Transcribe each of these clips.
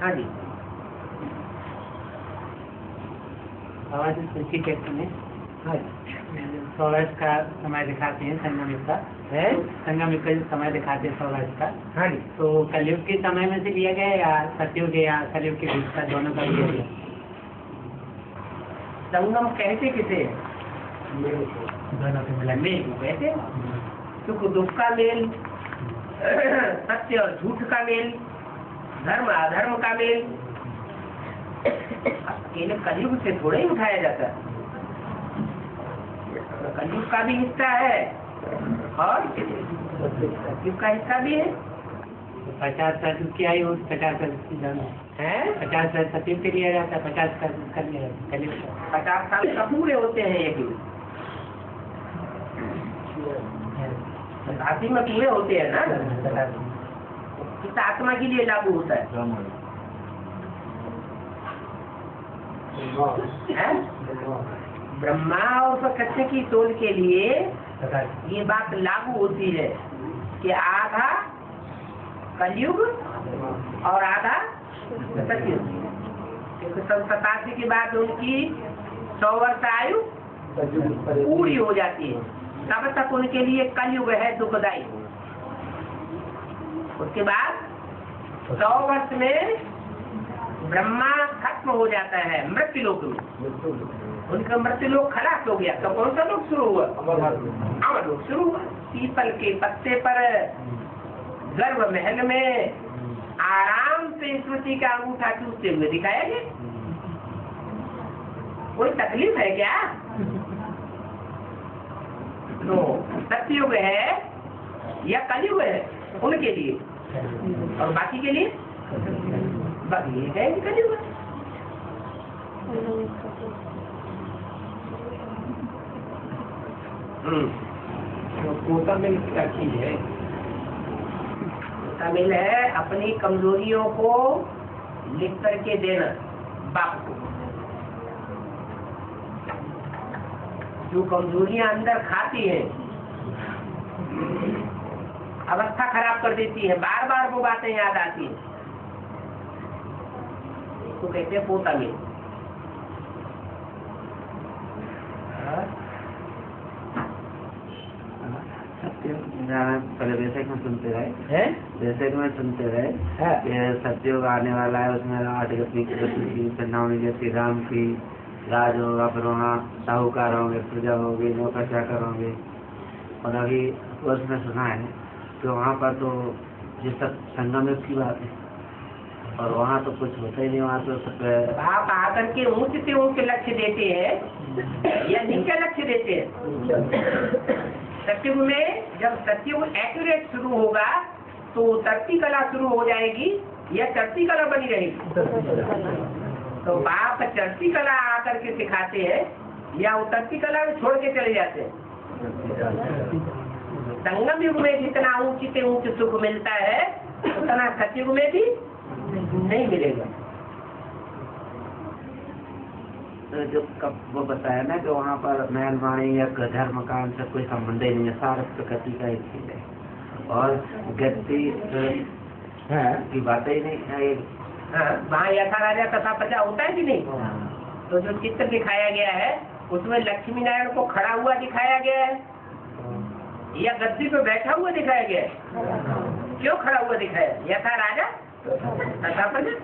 हाँ जी। बाबा जी सूची कहते हैं। हाँ जी। 100 वर्ष का समय दिखाते हैं संगम युग का है संगम युग का जो समय दिखाते हैं 100 वर्ष का। हाँ जी। तो कलयुग के समय में से लिया गया या सतयुग या कलयुग के बीच का दोनों का लिया गया? संगम कहते किसे दोनों के मिला मेल को कहते, सुख दुख का मेल, सत्य और झूठ का मेल, धर्म अधर्म का मेल। अकेले कलयुग से थोड़ा ही उठाया जाता है, कलयुग का भी हिस्सा है और सतयुग का हिस्सा भी है। 50 वर्ष की आयु 50 वर्ष की जन्म है 50 वर्ष सतयुग के लिया जाता है, 50 कर लिया जाता है कलयुग का। 50 साल का पूरे होते हैं एक युग, 80 में पूरे होते हैं ना। इस आत्मा के लिए लागू होता है। ब्रह्मा और कच्चे की सोल के लिए ये बात लागू होती है कि आधा कलयुग और आधा सतयुग। क्योंकि 87 के बाद उनकी 100 वर्ष आयु पूरी हो जाती है, तब तक उनके लिए कलयुग है दुखदायी। उसके बाद 100 वर्ष में ब्रह्मा खत्म हो जाता है मृत्यु लोक में, उनका मृत्यु लोक खलास हो गया। तो कौन सा लोक शुरू हुआ? अमर लोक शुरू हुआ। पीपल के पत्ते पर गर्भ महल में आराम से स्मृति का अंगूठा चूसते हुए दिखाया गया। कोई तकलीफ है क्या? तो सतयुग है या कलयुग है उनके लिए, और बाकी के लिए बाकी ये है कि कलयुग है। तो कोटा मिल क्या चीज है? कोटा मिल है अपनी कमजोरियों को लिख करके देना बाप को। जो कमजोरियां अंदर खाती है अवस्था खराब कर देती है, बार बार वो बातें याद आती है, तो कहते हैं पोता में। पहले वैसे में सुनते रहे हैं जैसे में सुनते रहे सतयुग आने वाला है, उसमें 8 गति की नवमी गति राम की राज होगा, फिर वहाँ साहूकार होंगे, प्रजा होगी, नौकर चाकर होंगे। और अभी उसमें सुना है कि वहाँ पर तो जिस तक संगम युग की बात है, और वहाँ तो कुछ होता ही नहीं। वहाँ तो सब आप आकर के ऊंच से ऊंच लक्ष्य देते हैं या नीचे लक्ष्य देते हैं? सतयुग में जब सतयुग एक्यूरेट शुरू होगा तो उतरती कला शुरू हो जाएगी या चढ़ती कला बनी रहेगी? तो बाप चढ़ती कला आकर के सिखाते हैं या उतरती कला में छोड़ के चले जाते हैं? संगम युग में जितना ऊंची से ऊंच सुख मिलता है उतना सतयुग में भी नहीं मिलेगा। तो जो कब वो बताया ना कि वहाँ पर महल वाणी या घर मकान से कोई संबंध ही नहीं है, सारा प्रकृति का एक चीज है, और गति की बातें ही नहीं है। वहाँ यथा राजा तथा प्रजा होता है कि नहीं? तो जो चित्र दिखाया गया है उसमें लक्ष्मी नारायण को खड़ा हुआ दिखाया गया है या गद्दी पे बैठा हुआ दिखाया गया है? क्यों खड़ा हुआ दिखाया? यथा राजा तथा प्रजा।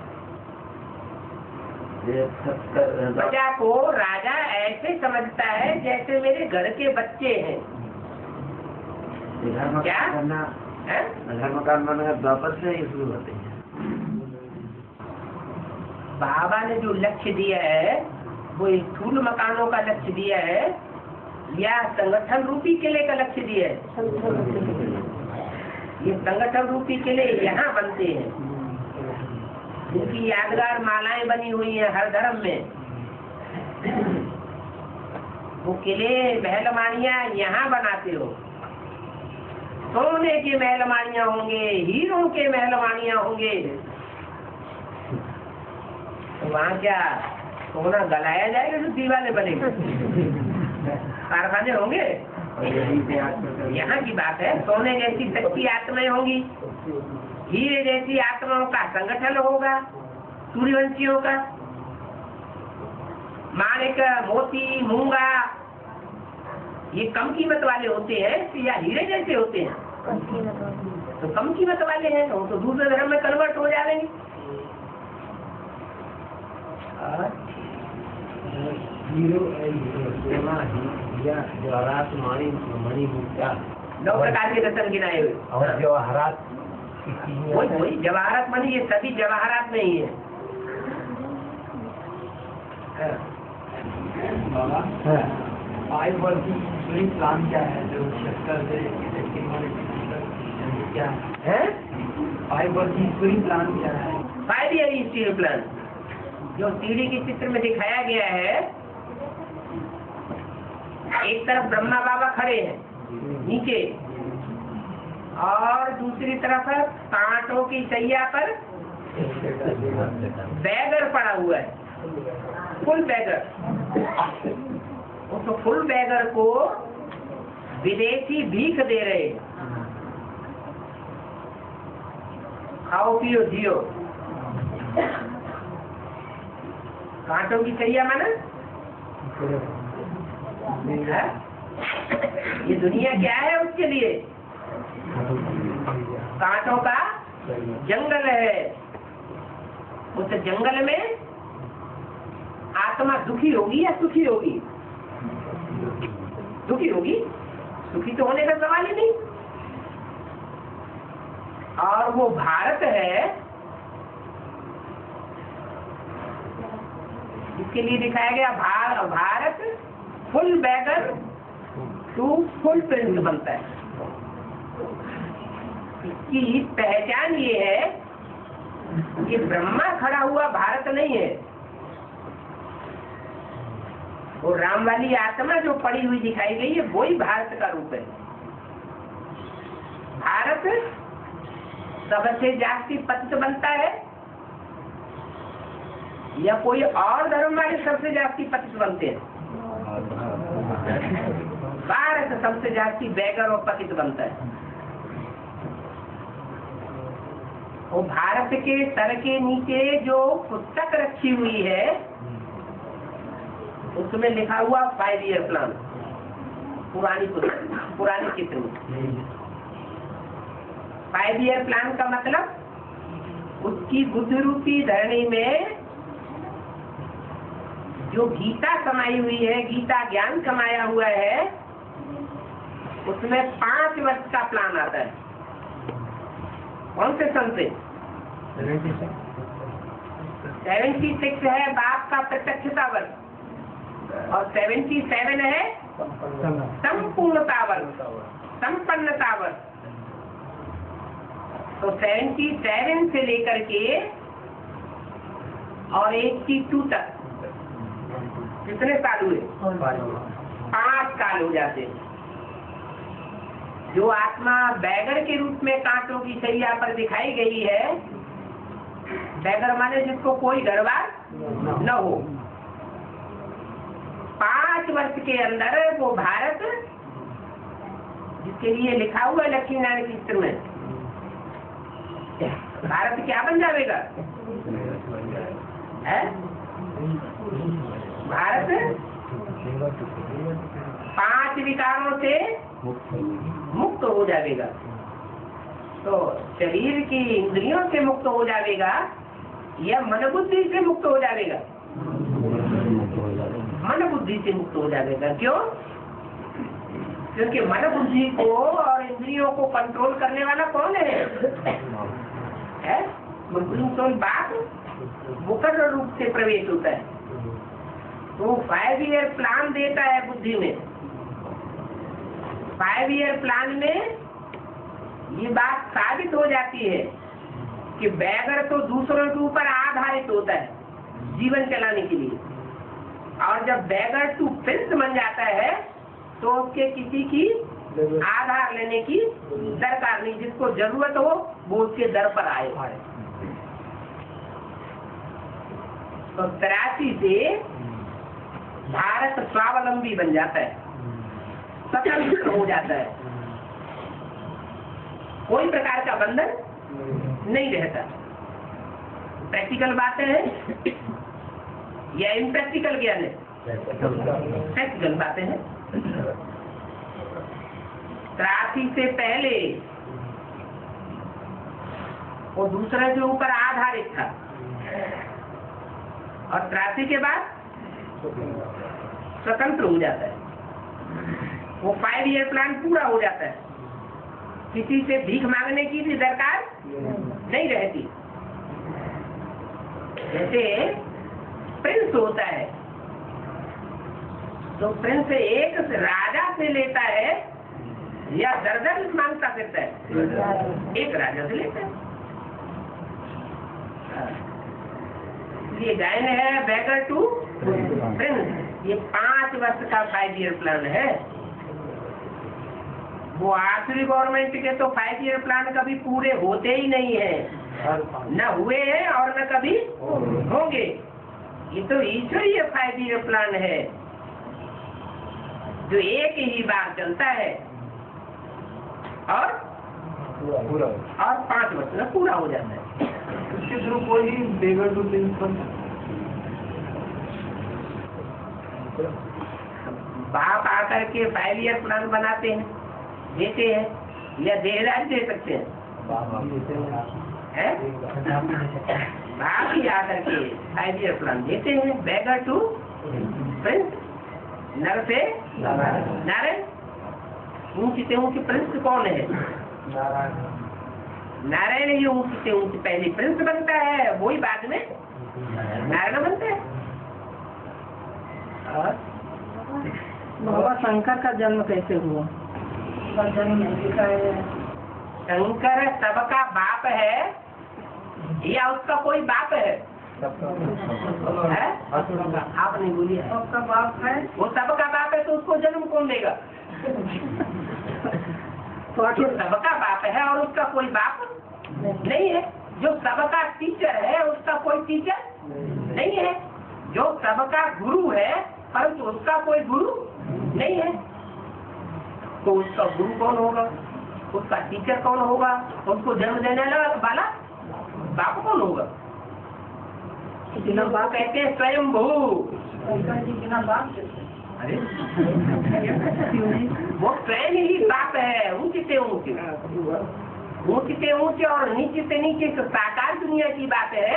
प्रजा को राजा ऐसे समझता है जैसे मेरे घर के बच्चे हैं। क्या घर मकान बनना द्वापर से ही शुरू होते हैं। बाबा ने जो लक्ष्य दिया है वो स्थूल मकानों का लक्ष्य दिया है या संगठन रूपी किले का लक्ष्य दिया है? ये संगठन रूपी किले यहाँ बनते हैं, उनकी यादगार मालाएं बनी हुई हैं हर धर्म में। वो किले महलमानियां यहाँ बनाते हो, सोने के महलमानियां होंगे, हीरों के महलमानियां होंगे। तो वहाँ क्या सोना गलाया जाएगा जो दीवाने बनेंगे? कारखाने होंगे? यहाँ की बात है, सोने जैसी सच्ची आत्माएं होंगी, हीरे जैसी आत्माओं का संगठन होगा, सूर्यवंशियों का। माणिक, मोती, मूंगा ये कम कीमत वाले होते हैं या हीरे जैसे होते हैं? तो कम कीमत वाले हैं, वो तो दूसरे धर्म में कन्वर्ट हो जाएंगे। नौ प्रकार के रत्न गिनाए हुए और जवाहरात वही जवाहरात मनी, ये सभी जवाहरात नहीं है। फाइव वर्किंग प्लान क्या है जो शक्कर से क्या है? फाइव वर्किंग प्लान क्या है? 5 ईयर स्टील प्लान जो सीढ़ी के चित्र में दिखाया गया है। एक तरफ ब्रह्मा बाबा खड़े हैं नीचे और दूसरी तरफ कांटों की सैया पर बैगर पड़ा हुआ है, फुल बैगर। तो फुल बैगर को विदेशी भीख दे रहे हैं, खाओ पियो जियो। कांटों की सैया माना है? ये दुनिया क्या है उसके लिए? कांटों का जंगल है। उस जंगल में आत्मा दुखी होगी या सुखी होगी? दुखी होगी, सुखी तो होने का सवाल ही नहीं। और वो भारत है जिसके लिए दिखाया गया भारत फुल बैगर टू फुल प्रिंट बनता है। इसकी पहचान ये है कि ब्रह्मा खड़ा हुआ भारत नहीं है, वो राम वाली आत्मा जो पड़ी हुई दिखाई गई है वही भारत का रूप है। भारत सबसे जास्ती पतित बनता है या कोई और धर्म वाले सबसे जास्ती पतित बनते हैं? भारत सबसे जास्ती बैगर और पतित बनता है। वो भारत के सर के नीचे जो पुस्तक रखी हुई है उसमें लिखा हुआ 5 ईयर प्लान, पुरानी पुस्तक, पुराने चित्र में 5 ईयर प्लान का मतलब उसकी बुद्धि रूपी धरणी में जो गीता समाई हुई है, गीता ज्ञान कमाया हुआ है, उसमें 5 वर्ष का प्लान आता है। कौन से सन से? 76 है बाप का प्रत्यक्षता वर्ष और 77 है संपूर्णता वर्ष, संपन्नता वर्ष। तो 77 से लेकर के और 82 तक कितने साल हुए? 5 साल हो जाते। जो आत्मा बैगर के रूप में कांटों की सैया पर दिखाई गई है, बैगर माने जिसको कोई घर बार न हो, 5 वर्ष के अंदर वो भारत जिसके लिए लिखा हुआ है लक्ष्मी नारायण के चित्र में, भारत क्या बन जाएगा? भारत 5 विकारों से मुक्त हो जाएगा। तो शरीर की इंद्रियों से मुक्त हो जाएगा या मन बुद्धि से मुक्त हो जाएगा? मन बुद्धि से मुक्त हो जाएगा। क्यों? क्योंकि मन बुद्धि को और इंद्रियों को कंट्रोल करने वाला कौन है? बात मुकर रूप से प्रवेश होता है। तो 5 ईयर प्लान देता है बुद्धि में। 5 ईयर प्लान में ये बात साबित हो जाती है कि बैगर तो दूसरों के ऊपर आधारित होता है जीवन चलाने के लिए, और जब बैगर टू प्रिंस बन जाता है तो उसके किसी की आधार लेने की दरकार नहीं, जिसको जरूरत हो वो उसके दर पर आए। तो 83 से भारत स्वावलंबी बन जाता है, स्वतंत्र हो जाता है, कोई प्रकार का बंधन नहीं रहता। प्रैक्टिकल बातें हैं या इम्प्रैक्टिकल ज्ञान है? प्रैक्टिकल बातें हैं। त्रासी से पहले वो दूसरे के ऊपर आधारित था और त्रासी के बाद स्वतंत्र हो जाता है। वो 5 ईयर प्लान पूरा हो जाता है, किसी से भीख मांगने की भी दरकार नहीं रहती। जैसे प्रिंस होता है तो प्रिंस एक राजा से लेता है या दर मांगता फिरता है? एक राजा से लेता है। ये गायन है बैगर टू प्रिंस। ये 5 वर्ष का 5 ईयर प्लान है। वो आखिरी गवर्नमेंट के तो 5 ईयर प्लान कभी पूरे होते ही नहीं है, न हुए हैं और न कभी होंगे। ये तो ईश्वरीय 5 ईयर प्लान है जो एक ही बार चलता है और 5 वर्ष में पूरा हो जाता है। उसके थ्रू कोई बेगर टू प्रिंस बन सकता है। बाप आकर के 5 ईयर प्लान बनाते हैं, देते हैं, या देहराज दे सकते हैं? बाप ही आकर के 5 ईयर प्लान देते हैं। बेगर टू प्रिंस, नर से नारायण। ऊंची से ऊंची प्रिंस कौन है? नारायण ही ऊंची से ऊंची पहले प्रिंस बनता है, वही बाद में नारायण बनता है। बाबा शंकर का जन्म कैसे हुआ? जन्म नहीं लिखा है। शंकर सबका बाप है या उसका कोई बाप है? आप नहीं बोलिए। सबका बाप है। वो सबका बाप है तो उसको जन्म कौन देगा? तो जो सबका बाप है और उसका कोई बाप नहीं है। जो सबका टीचर है उसका कोई टीचर नहीं है। जो सबका गुरु है परंतु उसका कोई गुरु नहीं है। तो उसका गुरु कौन होगा? उसका टीचर कौन होगा? उसको जन्म देने वाला बाप कौन होगा? बाप कहते हैं स्वयंभू। बिना बाप अरे वो स्वयं ही बाप है। ऊंचे से ऊंचे, ऊंचे से ऊंचे और नीचे से नीचे तो साकार दुनिया की बात है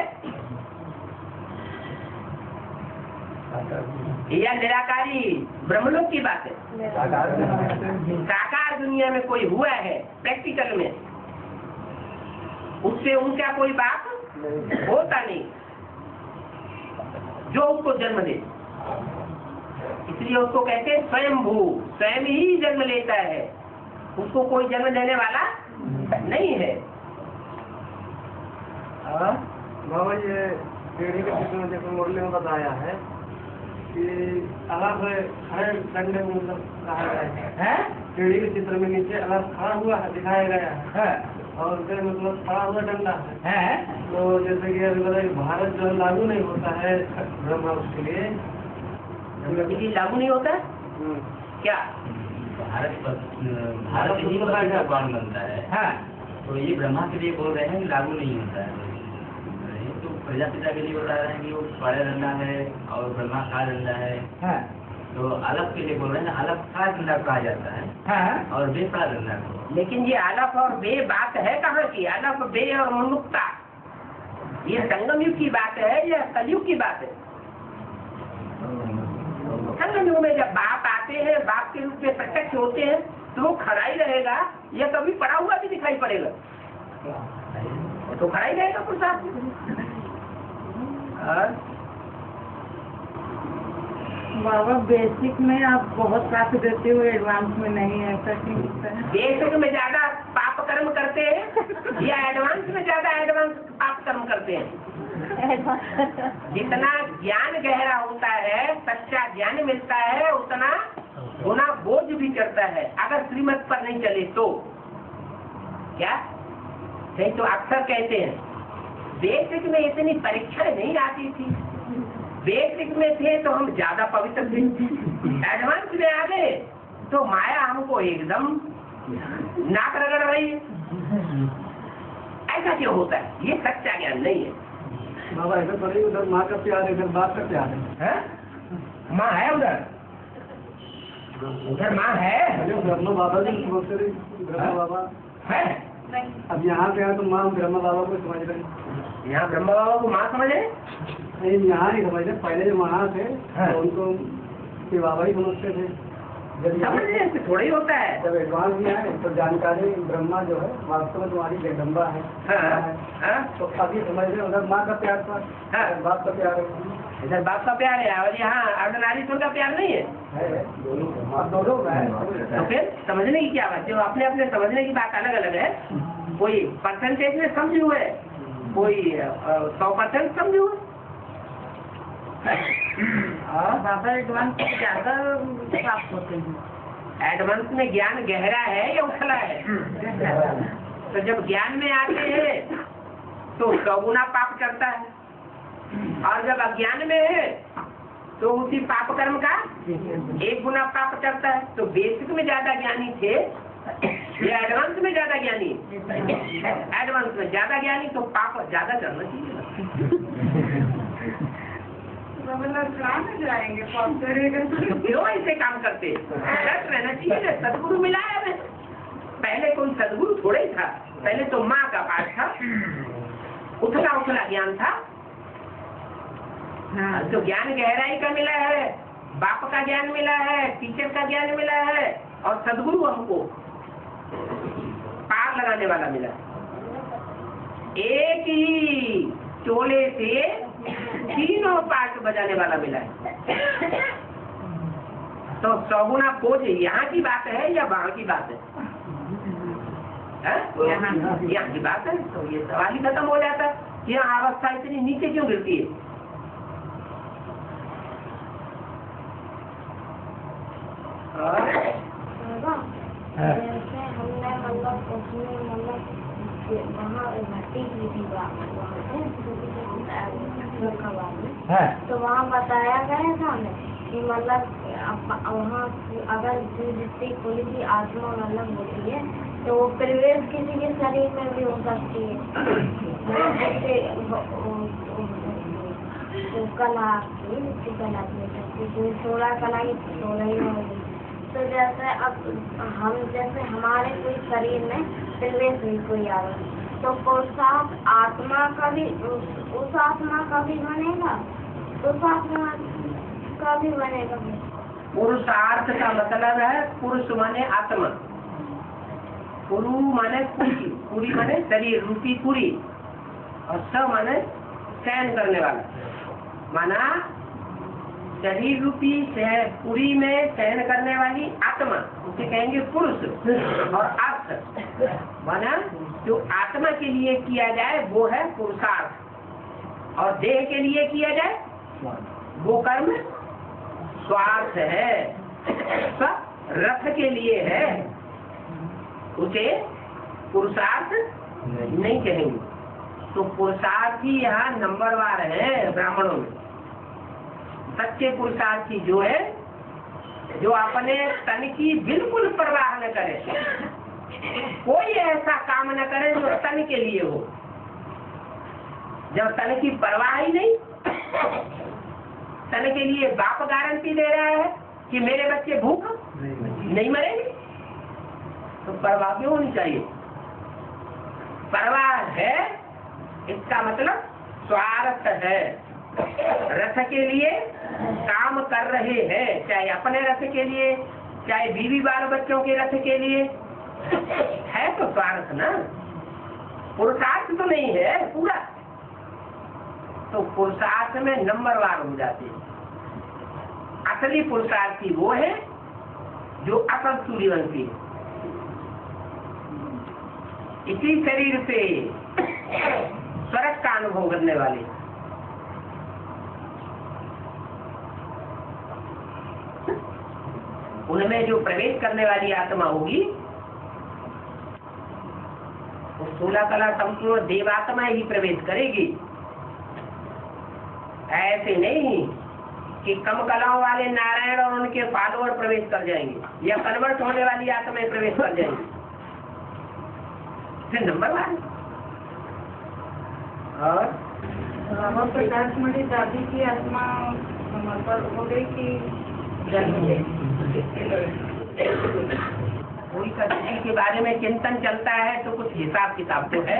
या निराकारी ब्रह्मलोक की बात है? साकार दुनिया में कोई हुआ है प्रैक्टिकल में, उससे ऊंचा कोई बाप होता नहीं जो उसको जन्म दे। इसलिए उसको कहते हैं स्वयंभू। स्वयं ही जन्म लेता है, उसको कोई जन्म देने वाला नहीं है। बाबा ये पीढ़ी के चित्र में जैसे मुरली में बताया है कि अलग खड़े डंडे को मतलब कहा गया है। पीढ़ी के चित्र में नीचे अलग खड़ा हुआ है दिखाया गया है और फिर मतलब खड़ा हुआ डंडा है। तो जैसे कि अभी भारत जो लागू नहीं होता है ब्रह्मा उसके लिए लागू नहीं होता क्या? भारत ही भगवान बनता है। हाँ। तो ये ब्रह्मा के लिए बोल रहे हैं कि लागू नहीं होता है। तो प्रजापिता के लिए बता रहे हैं कि वो बड़ा डंडा है और ब्रह्मा का डंडा है। हाँ। तो अलग के लिए बोल रहे हैं अलग का डंडा कहा जाता है। हाँ। और बे का डंडा को। लेकिन ये अलफ और बे बात है कहाँ की? अलफ बे और मुक्ता ये संगम युग की बात है या कलयुग की बात है? संगम युग में जब बाप आते हैं, बाप के रूप में प्रत्यक्ष होते हैं तो वो खड़ा ही रहेगा या कभी पड़ा हुआ भी दिखाई पड़ेगा? तो खड़ा ही रहेगा प्रसाद। बाबा बेसिक में आप बहुत पाप देते हो, एडवांस में नहीं है, ऐसा क्यों होता है? बेसिक में ज्यादा पाप कर्म करते हैं या एडवांस में ज्यादा एडवांस पाप कर्म करते हैं? जितना ज्ञान गहरा होता है, सच्चा ज्ञान मिलता है, उतना गुना बोझ भी चढ़ता है अगर श्रीमत पर नहीं चले तो। क्या नहीं तो अक्सर कहते हैं बेसिक में इतनी परीक्षा नहीं आती थी, बेसिक में थे तो हम ज्यादा पवित्र थे, एडवांस में आ गए तो माया हमको एकदम नाक रगड़ रही है। ऐसा क्यों होता है? ये सच्चा ज्ञान नहीं है। बाबा इधर पड़े, उधर माँ का प्यार है, इधर बाप का प्यार है। माँ है उधर, उधर माँ है, ब्रह्मा बाबा जी बोलते रहे, ब्रह्मा बाबा है। अब यहाँ पे आए तो माँ ब्रह्मा बाबा को समझ रहे, यहाँ ब्रह्मा बाबा को माँ समझ रहे? नहीं यहाँ नहीं समझ रहे, पहले जो वहाँ थे तो उनको कि बाबा ही समझते थे। समझने से थोड़ा ही होता है। जब एडवांस में आए तो जानकारी ब्रह्मा जो है वास्तव में तुम्हारी जगदम्बा है। तो अभी समझ रहे उधर माँ का प्यार था, बाप का प्यार है, इधर बाप का प्यार है और यहाँ अर्धनारीश्वर का प्यार नहीं है। दोनों है। तो फिर समझने की क्या बात है? अपने अपने समझने की बात अलग अलग है। कोई परसेंटेज में समझे हुए, कोई 100% समझे हुए। बाबा एडवांस ज्यादा प्राप्त होते हैं। एडवांस में ज्ञान गहरा है या उथला है? तो जब ज्ञान में आते हैं तो 100 गुना पाप करता है, और जब अज्ञान में है तो उसी पाप कर्म का 1 गुना पाप करता है। तो बेसिक में ज्यादा ज्ञानी थे या एडवांस में ज्यादा ज्ञानी? एडवांस में ज्यादा ज्ञानी, तो पाप ज्यादा करना चाहिए। जाएंगे क्यों ऐसे काम करते? डट रहना चाहिए। सदगुरु मिला है हमें। पहले कोई सदगुरु थोड़े ही था, पहले तो माँ का पाठ था, उथला उथला ज्ञान था। तो ज्ञान गहराई का मिला है, बाप का ज्ञान मिला है, टीचर का ज्ञान मिला है, और सदगुरु हमको पार लगाने वाला मिला। एक ही चोले से तीनों पार्ट बजाने वाला मिला है। तो 100 गुना बोझ यहाँ की बात है या वहाँ की बात है? यहाँ की बात है। तो ये सवाल ही खत्म हो जाता है। यहाँ अवस्था इतनी नीचे क्यों गिरती है? जैसे हमने मतलब उसमें मतलब वहाँ भर्ती की थी तो वहाँ बताया गया था हमें कि मतलब वहाँ अगर जितनी कोई भी आत्मा मतलब होती है तो वो प्रवेश किसी के शरीर में भी हो सकती है। जैसे कला की 16 कला की 16 ही होगी। तो जैसे अब हम जैसे हमारे कोई शरीर में प्रवेश हुई कोई आत्मा, तो पुरुषार्थ आत्मा का भी उस आत्मा का भी बनेगा, उस आत्मा का भी बनेगा। पुरुषार्थ का मतलब है पुरुष माने आत्मा, पुरु माने पुरी, पुरी माने शरीर रूपी पुरी, और स माने शयन करने वाला। माना शरीर रूपी पुरी में शयन करने वाली आत्मा, उसे कहेंगे पुरुष। और अर्थ माना जो आत्मा के लिए किया जाए वो है पुरुषार्थ, और देह के लिए किया जाए वो कर्म स्वार्थ है। सब रथ के लिए है, उसे पुरुषार्थ नहीं कहेंगे। तो पुरुषार्थी यहाँ नंबरवार है ब्राह्मणों में। सच्चे पुरुषार्थी जो है, जो अपने तन की बिल्कुल परवाह न करे, कोई ऐसा काम न करे जो तन के लिए हो। जब तन की परवाह ही नहीं, तन के लिए बाप गारंटी दे रहा है कि मेरे बच्चे भूख नहीं मरेंगे, तो परवाह क्यों होनी चाहिए? परवाह है, इसका मतलब स्वार्थ है। रथ के लिए काम कर रहे हैं, चाहे अपने रथ के लिए, चाहे बीवी बाल बच्चों के रथ के लिए, है तो स्वार्थ ना, पुरुषार्थ तो नहीं है पूरा। तो पुरुषार्थ में नंबरवार हो जाते हैं। असली पुरुषार्थी वो है जो असल सूर्यवंशी है। इसी शरीर से स्वर्ग का अनुभव करने वाले, उनमें जो प्रवेश करने वाली आत्मा होगी वो 16 कला संपूर्ण देवात्मा ही प्रवेश करेगी। ऐसे नहीं कि कम कलाओं वाले नारायण और उनके फॉलोअर प्रवेश कर जाएंगे, या कन्वर्ट होने वाली आत्माएं प्रवेश कर जाएंगी। फिर नंबर 1 और बाबा प्रकाश मणि दादी की आत्मा समर्पण हो गई कि कोई कच्ची के बारे में चिंतन चलता है तो कुछ हिसाब किताब तो है,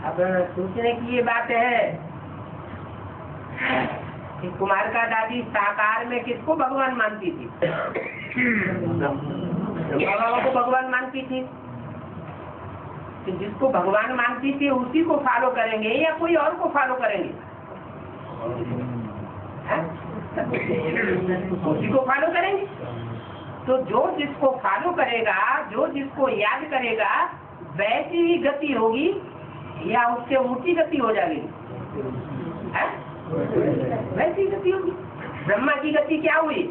अब सोचने की ये बात है कि कुमारिका दादी साकार में किसको भगवान मानती थी? बाबा को भगवान मानती थी। तो जिसको भगवान मानती थी उसी को फॉलो करेंगे या कोई और को फॉलो करेंगे? उसी को फॉलो करेंगे। तो जो जिसको फॉलो करेगा, जो जिसको याद करेगा, वैसी ही गति होगी या उससे ऊंची गति हो जाएगी? वैसी गति होगी। ब्रह्मा की गति क्या हुई?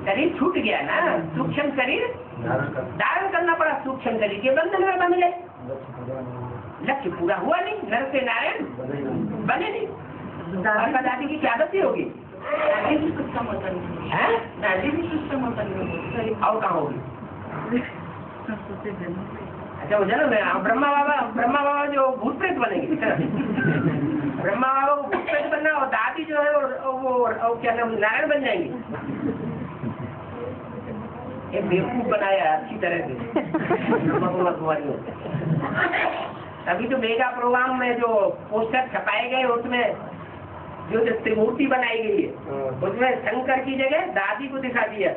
शरीर छूट गया ना, सूक्ष्म शरीर धारण करना पड़ा, सूक्ष्म शरीर के बंधन में बन गए। लक्ष्य पूरा हुआ नहीं, नर से नारायण बने नहीं। कुमारिका दादी की क्या गति होगी? और कहाँ होगी? अच्छा वो जन्म है। ब्रह्मा बाबा जो भूत प्रेत बनेंगे। ब्रह्मा बाबा को भूत प्रेत बनना और दादी जो है वो क्या नाम नारायण बन जाएंगे। एक बेवकूफ बनाया अच्छी तरह से तभी तो मेगा प्रोग्राम में जो पोस्टर छपाए गए उसमें जो त्रिमूर्ति बनाई गई है उसमें शंकर की जगह दादी को दिखा दिया,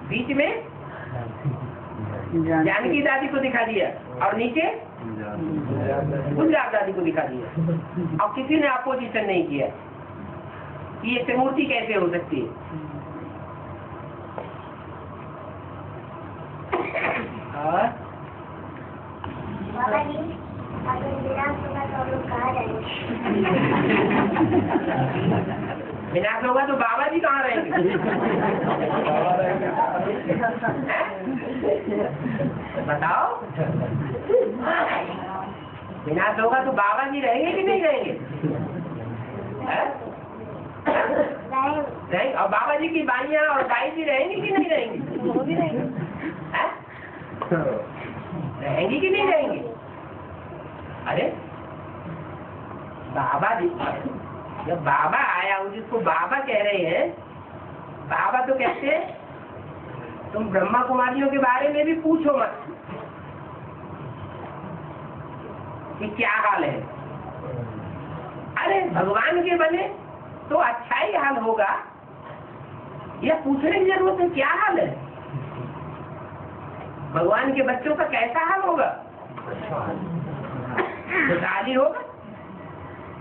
बीच में जानकी दादी को दिखा दिया और नीचे गुजरात दादी को दिखा दिया। और किसी ने अपोजिशन नहीं किया कि ये त्रिमूर्ति कैसे हो सकती है। बाबा जी अगर विनाश होगा तो हम लोग कहाँ रहेंगे? विनाश होगा तो बाबा जी कहाँ रहेंगे? बताओ, विनाश होगा तो बाबा जी रहेंगे कि नहीं रहेंगे? रहेंगे। और बाबा जी की बाइयाँ और दाई जी रहेंगी कि नहीं रहेंगी? वो भी रहेंगी। रहेंगी कि नहीं रहेंगी? अरे बाबा जी, जब बाबा आया हूँ जिसको बाबा कह रहे हैं, बाबा तो कहते हैं तुम ब्रह्मा कुमारियों के बारे में भी पूछो मत कि क्या हाल है। अरे भगवान के बने तो अच्छा ही हाल होगा, यह पूछने की जरूरत है क्या हाल है। भगवान के बच्चों का कैसा हाल होगा? खुशहाली होगा।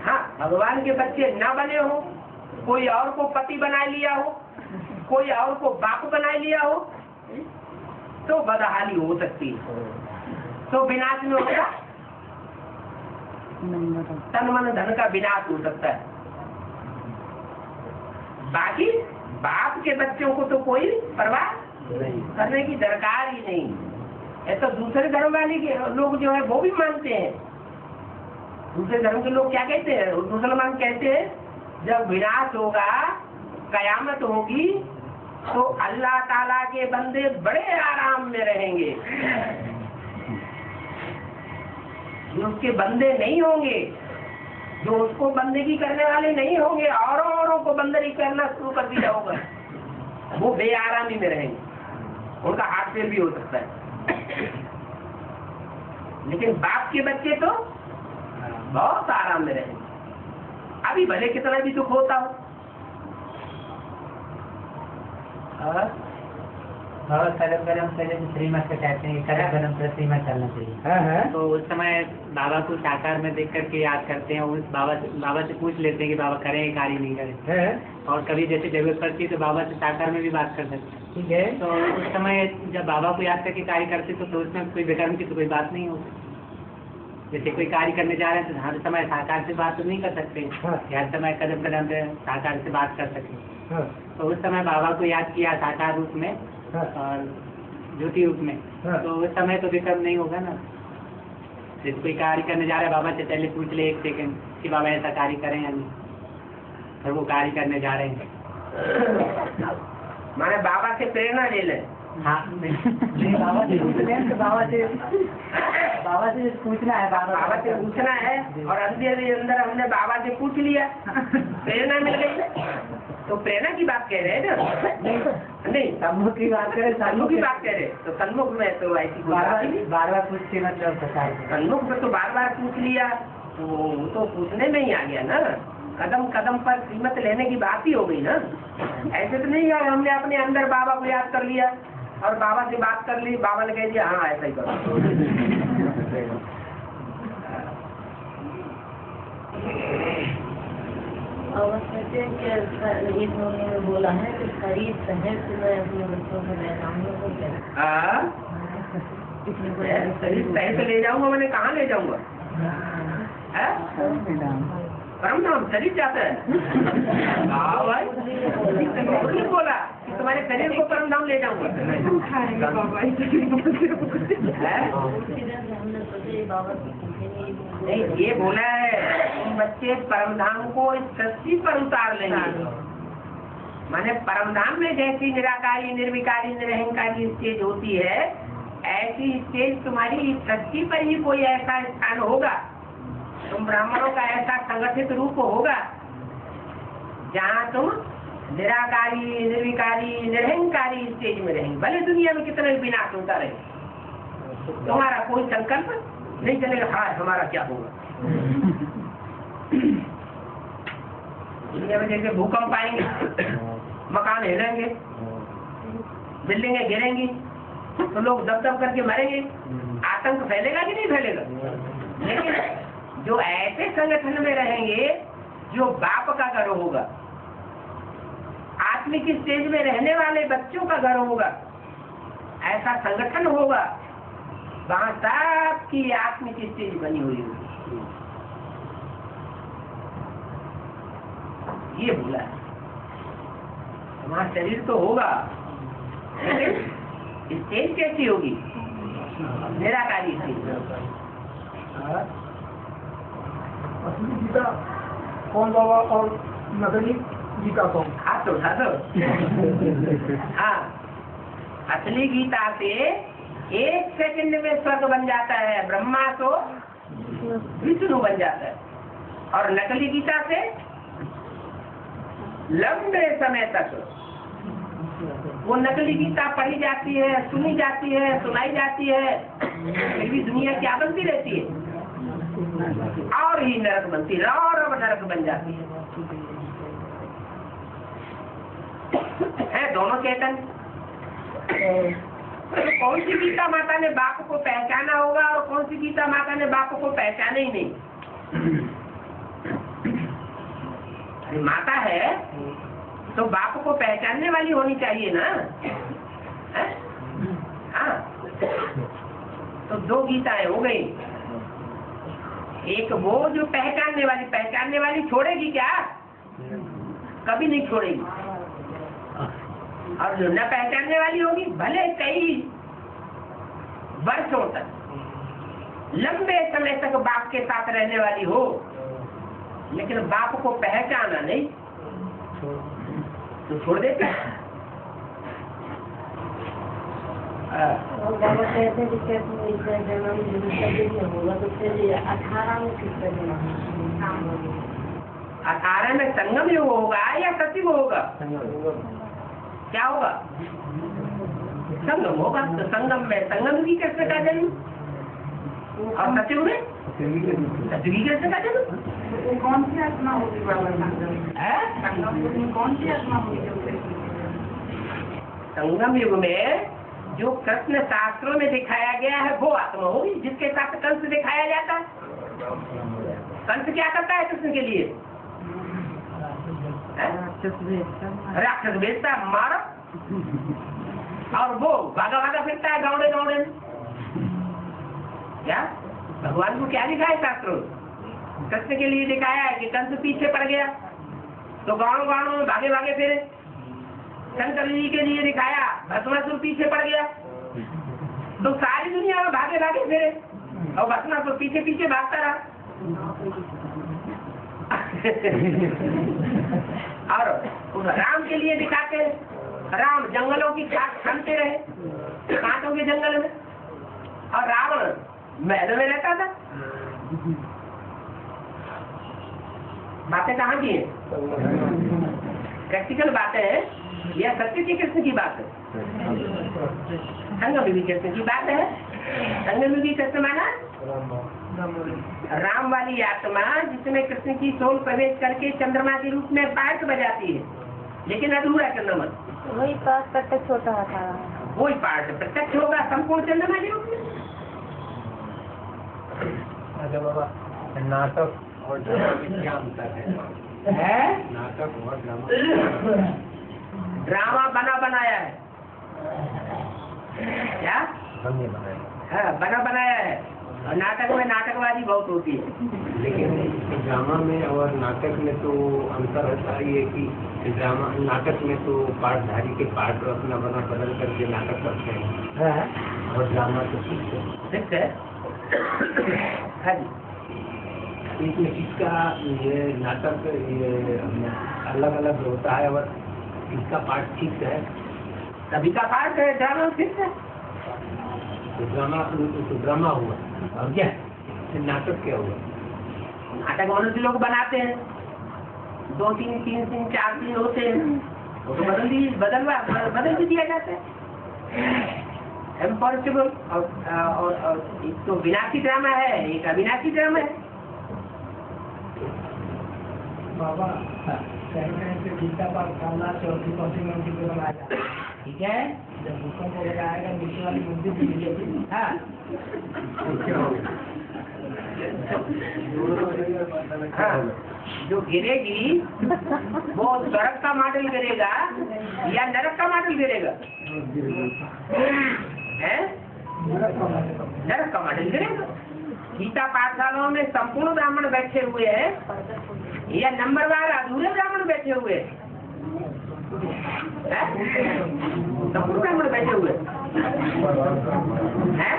हाँ, भगवान के बच्चे न बने हो, कोई और को पति बना लिया हो, कोई और को बाप बना लिया हो, तो बदहाली हो सकती है। तो विनाश में होगा, तन मन धन का विनाश हो सकता है। बाकी बाप के बच्चों को तो कोई परवाह करने की दरकार ही नहीं है। तो दूसरे धर्म वाले के लोग जो है वो भी मानते हैं। दूसरे धर्म के लोग क्या कहते हैं? मुसलमान कहते हैं जब विनाश होगा, कयामत होगी, तो अल्लाह ताला के बंदे बड़े आराम में रहेंगे। जो उसके बंदे नहीं होंगे, जो उसको बंदगी करने वाले नहीं होंगे, औरों को बंदगी करना शुरू कर दिया होगा, वो बेआरामी में रहेंगे। उनका हाथ पैर भी हो सकता है। लेकिन बाप के बच्चे तो बहुत आराम में रहेंगे, अभी भले कितना भी दुख होता हो। श्रीमत से कहते हैं श्रीमत चलना चाहिए। तो उस समय बाबा को साकार में देख करके याद करते हैं, उस बाबा से पूछ लेते हैं कि बाबा करें कार्य नहीं करें। और कभी जैसे जरूरत पड़ती है तो बाबा से साकार में भी बात कर सकते हैं। ठीक है। तो उस समय जब बाबा को याद करके कार्य करते तो उसमें कोई विकर्म की तो कोई बात नहीं होती। जैसे कोई कार्य करने जा रहे हैं तो हर समय साकार से बात तो नहीं कर सकते, हर समय कदम कदम पे साकार से बात कर सकते। तो उस समय बाबा को याद किया साकार रूप में और ज्योति रूप में, तो उस समय तो विकल्प नहीं होगा ना। जैसे कोई कार्य करने जा रहा है, बाबा से पहले पूछ ले 1 सेकंड कि बाबा ऐसा कार्य करें या नहीं, फिर वो कार्य करने जा रहे हैं माने बाबा से प्रेरणा ले लें। हाँ बाबा से पूछ लें तो बाबा से पूछना है, बाबा से पूछना है। और अंदर हमने बाबा से पूछ लिया, प्रेरणा मिल गई, तो प्रेरणा की बात कह रहे हैं ना? नहीं, सन्मुख की बात करें, सन्मुख की बात कह रहे, तो सन्मुख में तो ऐसी बार बार पूछते मतलब सन्मुख में तो बार बार पूछ लिया, तो पूछने में ही आ गया ना। कदम कदम पर कीमत लेने की बात ही हो गई ना। ऐसे तो नहीं है हमने अपने अंदर बाबा को याद कर लिया और बाबा से बात कर ली, बाबा ने कह दिया हाँ ऐसा ही करो। बोला है कि शरीर शहर से मैं अपने बच्चों को ले जाऊंगा। शरीर शहर से ले जाऊंगा, मैंने कहाँ ले जाऊंगा? परम धाम शरीर जाता है। भाई बोला कि तुम्हारे शरीर को परम धाम ले जाऊंगा। नहीं, ये बोला है तुम बच्चे परम धाम को इस सृष्टि पर उतार लेंगे। माने परम धाम में जैसी निराकारी निर्विकारी निरहंकारी स्टेज होती है, ऐसी स्टेज तुम्हारी इस सृष्टि पर ही कोई ऐसा स्थान होगा, तुम ब्राह्मणों का ऐसा संगठित रूप होगा जहाँ तुम निराकारी निर्विकारी निरहंकारी स्टेज में रहेंगे। भले दुनिया में कितना भी विनाश होता रहे, तुम्हारा कोई संकल्प नहीं चलेगा हाँ हमारा क्या होगा। दुनिया में जैसे भूकंप आएंगे, मकान हिलेंगे, बिल्डिंगें गिरेंगी, तो लोग दब दब करके मरेंगे, आतंक फैलेगा कि नहीं फैलेगा? लेकिन जो ऐसे संगठन में रहेंगे जो बाप का घर होगा, आत्मिक स्टेज में रहने वाले बच्चों का घर होगा, ऐसा संगठन होगा, वहां सबकी आत्मिक स्टेज बनी हुई होगी। ये बोला है। वहां शरीर तो होगा, लेकिन स्टेज कैसी होगी? निराकारी स्टेज। असली गीता कौन बाबा और नकली गीता कौन? हाथ उठा दो। हाँ, असली गीता से 1 सेकंड में स्वर्ग बन जाता है, ब्रह्मा तो विष्णु बन जाता है। और नकली गीता से लंबे समय तक वो नकली गीता पढ़ी जाती है, सुनी जाती है, सुनाई जाती है, फिर भी दुनिया क्या बनती रहती है? और ही नरक बनती है, और अब नरक बन जाती है दोनों चेतन। तो कौन सी गीता माता ने बाप को पहचाना होगा और कौन सी गीता माता ने बाप को पहचाना ही नहीं? अरे माता है तो बाप को पहचानने वाली होनी चाहिए ना। हाँ, तो 2 गीताएं हो गई। एक वो जो पहचानने वाली छोड़ेगी क्या? कभी नहीं छोड़ेगी। और जो न पहचानने वाली होगी, भले कई वर्षों तक लंबे समय तक बाप के साथ रहने वाली हो, लेकिन बाप को पहचाना नहीं तो छोड़ देते। बाबा कहते हैं कि जन्म होगा तो फिर 18 में किसका जन्म? 18 में संगम योग होगा या सतयुग होगा? क्या होगा? संगम होगा। तो संगम में संगम की कृष्ण का जन्म और सतयुग में सतयुगी कृष्ण का जन्म। कौन सी आत्मा होगी बाबा? संगम कौन सी आत्मा होगी? संगम युग में जो कृष्ण शास्त्रों में दिखाया गया है वो आत्मा होगी, जिसके साथ कंस दिखाया जाता है। कंस क्या करता है कृष्ण के लिए? राक्षस भेजता मारो, और वो भागा भागा फिरता है दौड़े दौड़े। क्या भगवान को क्या दिखाया शास्त्रों? कृष्ण के लिए दिखाया है कि कंस पीछे पड़ गया तो गाँव गाँव में भागे भागे फिरे। शंकर जी के लिए दिखाया भस्मासुर पीछे पड़ गया तो सारी दुनिया में भागे भागे फिरे और भस्मासुर पीछे पीछे भागता रहा। और राम के के लिए दिखाते हैं। राम जंगलों की खाद खाते रहे, कांटों के जंगल में, और रावण महल में रहता था। बातें कहाँ की है? प्रैक्टिकल बातें हैं या सत्य की कृष्ण की बात है? संग में भी कृष्ण की बात है। संग में भी कृष्ण माना राम वाली आत्मा जिसमें कृष्ण की सोल प्रवेश करके चंद्रमा के रूप में पार्ट बजाती है, लेकिन अधूरा चंद्रमा, वही पास प्रत्यक्ष होता था। वही पार्ट प्रत्यक्ष होगा संपूर्ण चंद्रमा के रूप में। अच्छा बाबा, नाटक और ड्रामा में क्या अंतर है? नाटक और ड्रामा। ड्रामा बना बनाया है, क्या बना बनाया है, और नाटक में नाटकबाजी बहुत होती है। लेकिन ड्रामा में और नाटक में तो अंतर होता है कि ड्रामा नाटक में तो पाठधारी के पाठ अपना बना बदल करके नाटक करते हैं, और ड्रामा तो ठीक है। हाँ जी, इसमें इसका ये नाटक ये अलग अलग होता है और इसका पाठ ठीक है। सभी का पाठ है, ड्रामा ठीक है। तो ड्रामा हुआ, और क्या नाटक क्या हुआ? नाटक मनुष्य लोग बनाते हैं, 2 3 3 3 4 दिन होते हैं, वो तो बदल भी दिया जाता है। इम्पॉसिबल और एक तो विनाशी ड्रामा है, एक अविनाशी ड्रामा है। बाबा गीता पाठ करना 34 मंदिर को बनाया, ठीक है। जब भूकंप हो जाएगा नीचे वाली मंदिर भी मिलेगी। हाँ, हाँ, जो गिरेगी वो स्वर्ग का मॉडल गिरेगा या नरक का मॉडल गिरेगा? है नरक का मॉडल गिरेगा। गीता पाठशालाओं में संपूर्ण ब्राह्मण बैठे हुए हैं या नंबरवार अधूरे ब्राह्मण बैठे हुए हैं? संपूर्ण ब्राह्मण बैठे हुए हैं।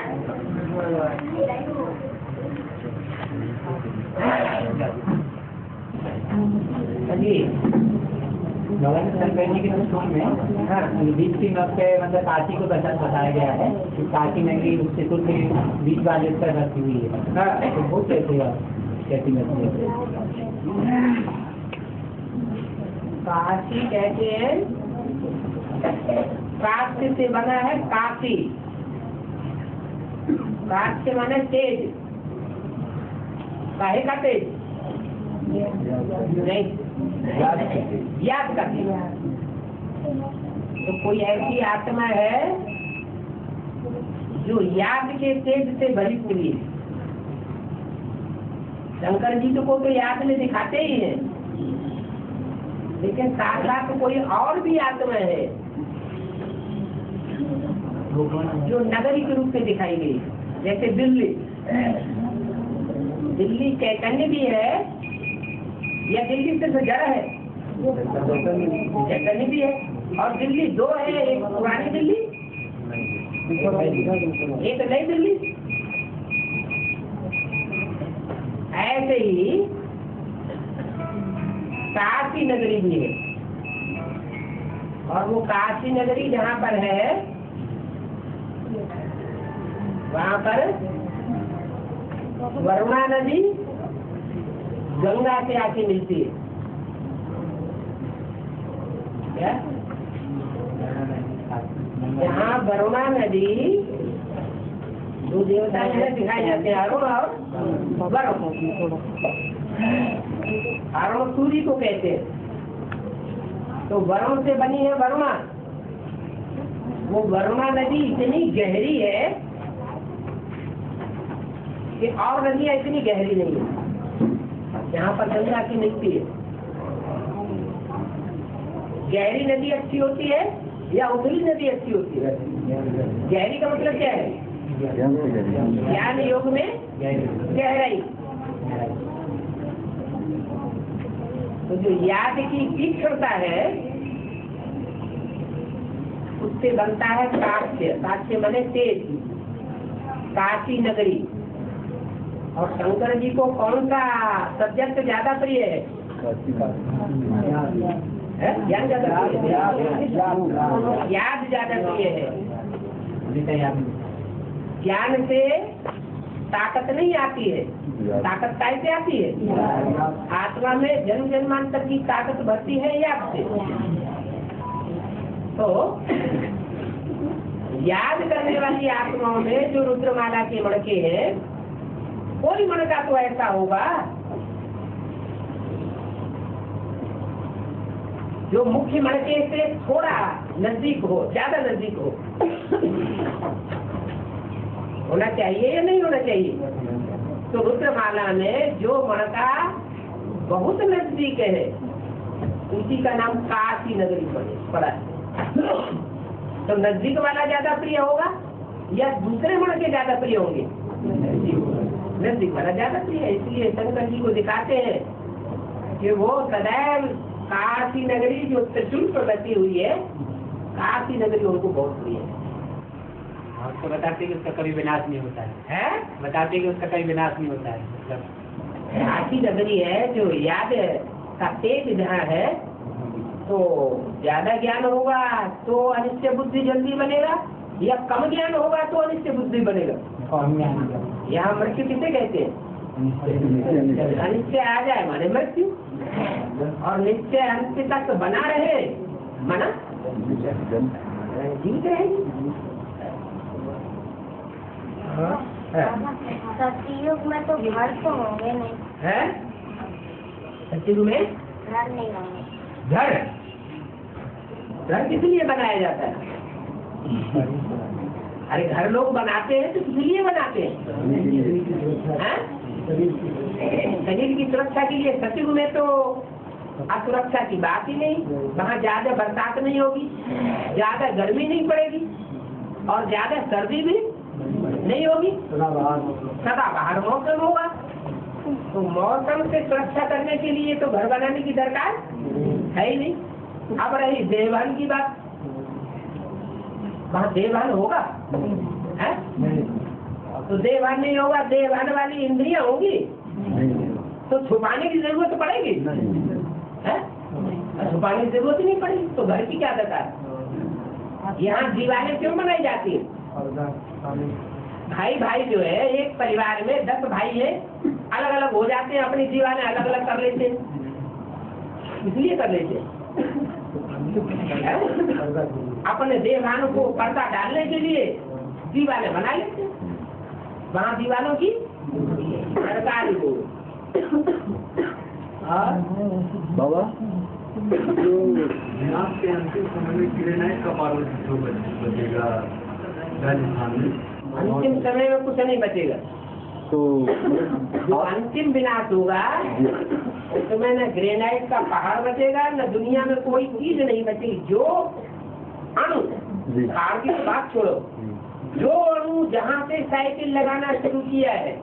बीच की मत पे मतलब काशी को बताया गया है कि काशी नगरी चित्र के बीच वाले पर रखी हुई है। तो वो कैसी नगरी है? काशी कहते हैं, काष्ठ से बना है काशी। काष्ठ से माने तेज, काहे का तेज? नहीं, याद का तेज। तो कोई ऐसी आत्मा है जो याद के तेज से भरी हुई है। शंकर जी को तो याद में दिखाते ही है, लेकिन साथ साथ कोई और भी आत्मा है जो नगरी के रूप में दिखाई गई। जैसे दिल्ली चैतन्य भी है या दिल्ली सिर्फ जड़ है? चैतन्य भी है, और दिल्ली 2 है, एक पुरानी दिल्ली, एक नई दिल्ली। ऐसे ही काशी नगरी भी है, और वो काशी नगरी जहाँ पर है वहाँ पर वरुणा नदी गंगा से आके मिलती है। क्या? यहाँ वरुणा नदी 2 देवता दिखाए जाते हैं, अरुण और वरुण। अरुण सूर्य को कहते हैं, तो वरुण से बनी है वरुणा। वो वरुणा नदी इतनी गहरी है कि और नदियाँ इतनी गहरी नहीं है, यहाँ पर गंगा की मिलती है। गहरी नदी अच्छी होती है या उथली नदी अच्छी होती है? गहरी का मतलब क्या है? ज्ञान योग में गहराई। तो जो याद की तीक्ष्णता है उससे बनता है काष्य। काष्य माने तेज, काशी नगरी। और शंकर जी को कौन सा सब्जेक्ट ज्यादा प्रिय है? ज्ञान ज्यादा प्रिय है, याद ज्यादा प्रिय है। ज्ञान से ताकत नहीं आती है, ताकत कैसे आती है? आत्मा में जन्म जन्मांतर की ताकत भरती है याद से। तो याद करने वाली आत्माओं में जो रुद्रमाला के मणके हैं, कोई मणका तो ऐसा होगा जो मुख्य मणके से थोड़ा नजदीक हो, ज्यादा नजदीक हो। होना चाहिए या नहीं होना चाहिए? तो रुद्रमाला में जो मणका बहुत नजदीक है, उसी का नाम काशी नगरी पड़ा है। तो नजदीक वाला ज्यादा प्रिय होगा या दूसरे मणके ज्यादा प्रिय होंगे? नजदीक वाला ज्यादा प्रिय है। इसलिए शंकर जी को दिखाते हैं कि वो सदैव काशी नगरी जो त्रिशूल पर बसी हुई है, काशी नगरी उनको बहुत प्रिय है। आपको बताते हैं कि उसका कभी विनाश नहीं होता है, बताते हैं कि उसका कभी विनाश नहीं होता है। मतलब काशी नगरी है जो याद का तेज जहाँ है, तो ज्यादा ज्ञान होगा तो अनिश्चय बुद्धि जल्दी बनेगा, या कम ज्ञान होगा तो अनिश्चय बुद्धि बनेगा। यहाँ मृत्यु किसे कहते हैं? अनिश्चय आ जाए माने मृत्यु, और निश्चय अंत तक बना रहे माना जीवित रहेगी। सतयुग में तो घर तो होंगे नहीं है? सतयुग में घर नहीं होंगे। घर किस लिए बनाया जाता है? अरे घर लोग बनाते हैं तो किस लिए बनाते हैं? शरीर की सुरक्षा के लिए। सतयुग में तो असुरक्षा की बात ही नहीं, वहाँ ज्यादा बरसात नहीं होगी, ज्यादा गर्मी नहीं पड़ेगी, और ज्यादा सर्दी भी नहीं होगी, सदाबहार मौसम होगा। तो मौसम से सुरक्षा करने के लिए तो घर बनाने की दरकार है ही नहीं। अब रही देखभाल की बात, वहाँ देखभाल होगा है? तो देखभाल नहीं होगा, देखभाल वाली इंद्रियां होगी तो छुपाने की जरूरत पड़ेगी है? छुपाने की जरूरत नहीं पड़ेगी, तो घर की क्या दरकार? यहाँ दीवारें क्यों बनाई जाती है? भाई जो है, एक परिवार में 10 भाई है, अलग अलग हो जाते हैं, अपनी दीवारें अलग अलग कर लेते हैं, इसलिए कर लेते हैं अपने देवानों को पर्दा डालने के लिए दीवारें बना लेते हैं। वहाँ दीवारों की सरकारी हो। बाबा जो विनाश के अंतिम समय में ग्रेनाइट का पार्वती जो बचेगा राजस्थान में, अंतिम समय में कुछ नहीं बचेगा। तो जो अंतिम विनाश होगा उसमें न ग्रेनाइट का पहाड़ बचेगा, न दुनिया में कोई चीज नहीं बचेगी। जो अणु, पहाड़ की बात छोड़ो, जो अणु जहाँ से साइकिल लगाना शुरू किया है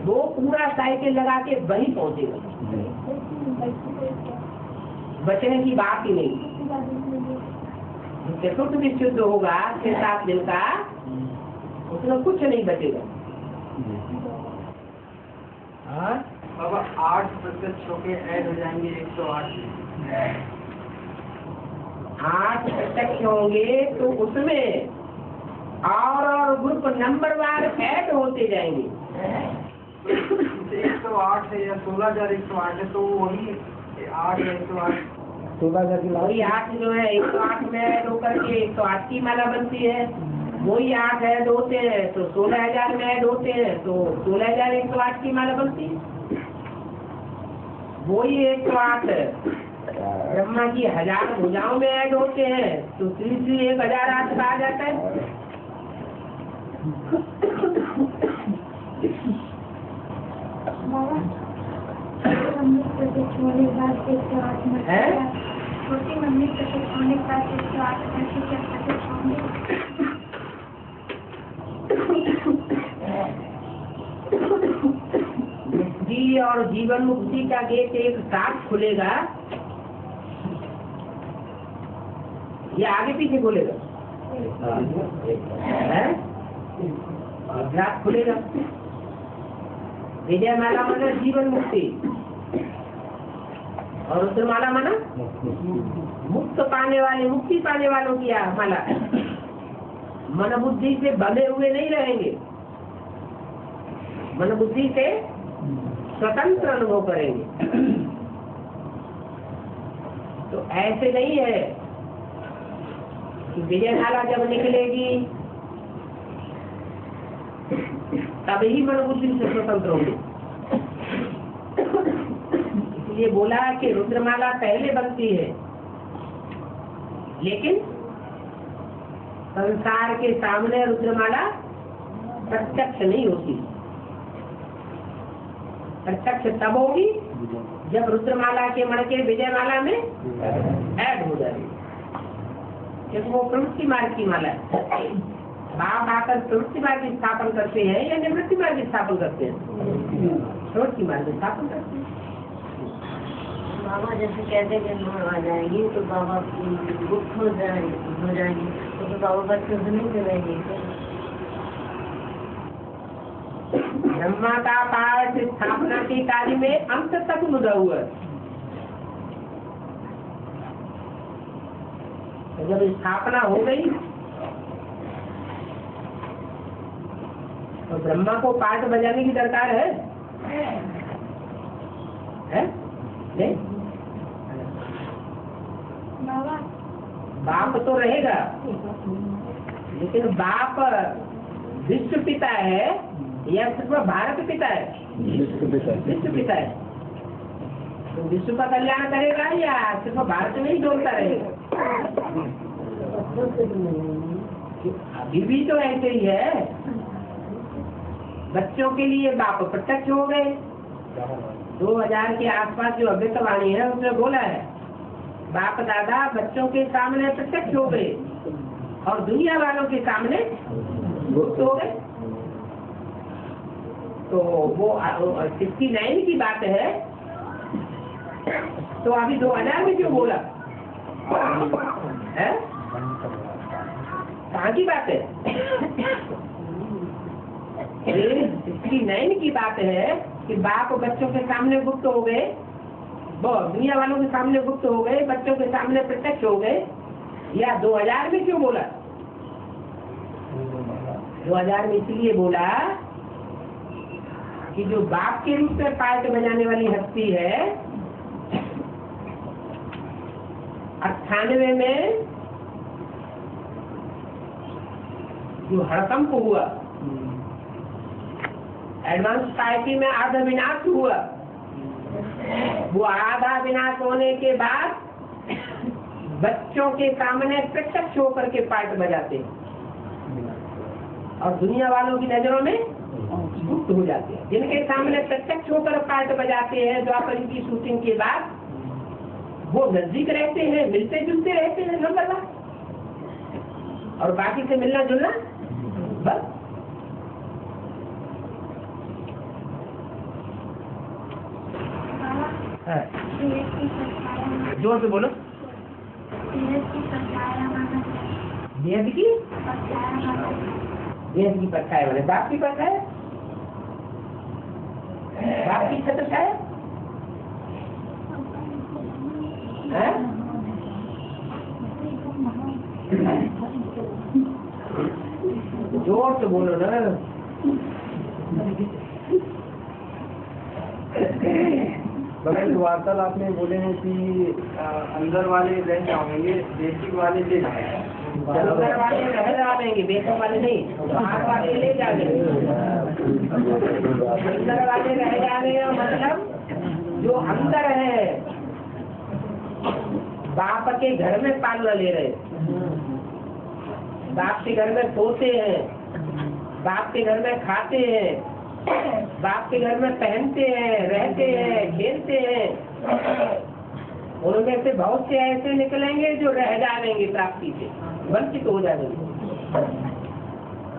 वो पूरा साइकिल लगा के वही पहुँचेगा, बचने की बात ही नहीं। चतुर्थ विशुद्ध होगा 6-7 दिन का, उसमें कुछ नहीं बचेगा। बाबा 8% छोके ऐड हो जाएंगे 108 8 प्रत्यक्ष होंगे तो उसमें और ग्रुप नंबर वार ऐड होते जाएंगे। 108 है या 16,108 है, तो वही 8 या 108 वही 8 जो है 108 में ऐड होकर के 108 की माला बनती है। वही 8 ऐड होते हैं तो 16,000 में ऐड होते हैं तो 16,108 की माला बनती है। वही 108 ब्रह्मा की 1000 भुजाओं में ऐड होते हैं तो 1008 कहा जाता है। छोटी मम्मी प्रतिष्ठा होने के बाद 108 पैसे क्या प्रतिष्ठा होंगे? मुक्ति और जीवन मुक्ति का गेट एक साथ खुलेगा या आगे पीछे खुलेगा? साथ खुलेगा। विजय माला मतलब जीवन मुक्ति, और रुद्रमाला माना मुक्त पाने वाले, मुक्ति पाने वालों की माला। मन बुद्धि से बंधे हुए नहीं रहेंगे, मन बुद्धि से स्वतंत्र अनुभव करेंगे। तो ऐसे नहीं है कि विजयमाला जब निकलेगी तभी मन बुद्धि से स्वतंत्र होंगे। इसलिए बोला कि रुद्रमाला पहले बनती है, लेकिन संसार के सामने रुद्रमाला प्रत्यक्ष नहीं होती। प्रत्यक्ष तब होगी जब रुद्रमाला के मणके विजयमाला में ऐड हो जाएगी, क्योंकि वो प्रवृत्ति मार्ग की माला है। बाप आकर प्रवृत्ति मार्ग स्थापन करते हैं या निवृत्ति मार्ग स्थापन करते हैं? प्रवृत्ति मार्ग स्थापन करते हैं। बाबा जैसे कहते हैं कि माँ आ जाएगी तो बाबा गुप्त हो जाएंगे तो फिर बाबा बच्चों से नहीं करेंगे। ब्रह्मा का पाठ स्थापना के कार्य में अंत तक मुदा हुआ। तो जब स्थापना हो गई तो ब्रह्मा को पाठ बजाने की दरकार है? नहीं? बाप तो रहेगा, लेकिन बाप विश्व पिता है या सिर्फ भारत पिता है? विश्व पिता है। तो विश्व का कल्याण करेगा या सिर्फ भारत में ही डोलता रहेगा? अभी भी तो ऐसे ही है। बच्चों के लिए बाप प्रत्यक्ष हो गए। 2000 के आसपास जो अव्यक्तवाणी है उसने बोला है बाप दादा बच्चों के सामने प्रत्यक्ष हो गए और दुनिया वालों के सामने गुप्त हो गए। तो वो 69 की बात है, तो अभी 2000 में क्यों बोला है? कहाँ की बात है? 69 की बात है कि बाप बच्चों के सामने गुप्त हो गए, दुनिया वालों के सामने गुप्त हो गए, बच्चों के सामने प्रत्यक्ष हो गए। या 2000 में क्यों बोला? 2000 में इसलिए बोला कि जो बाप के रूप में पार्ट बजाने वाली हस्ती है 98 में जो हड़कंप हुआ, एडवांस पार्टी में आधा विनाश हुआ, वो आधा विनाश होने के बाद बच्चों के सामने प्रत्यक्ष होकर के पार्ट बजाते और दुनिया वालों की नजरों में गुप्त हो जाते हैं। जिनके सामने प्रत्यक्ष होकर पार्ट बजाते हैं द्वापर की शूटिंग के बाद वो नजदीक रहते हैं, मिलते जुलते रहते हैं नंबर 1, और बाकी से मिलना जुलना बस। जोर से बोलो। वेद की परछाया बोले बाप की परछाया, बाप की छत्र छाया है? जोर से बोलो ना। बगल वार्तालाप में बोले हैं कि अंदर वाले रह जाएंगे, बेसिक वाले ले जाएंगे। अंदर वाले रह जाएंगे, बेसिक वाले नहीं, बाहर वाले ले जाएंगे। अंदर वाले रह जाने का मतलब जो अंदर है बाप के घर में पालना ले रहे, बाप के घर में सोते हैं, बाप के घर में खाते हैं, बाप के घर में पहनते हैं, रहते हैं, खेलते हैं। उनमें से बहुत से ऐसे निकलेंगे जो रह जाएंगे, प्राप्ति से वंचित हो जाएंगे।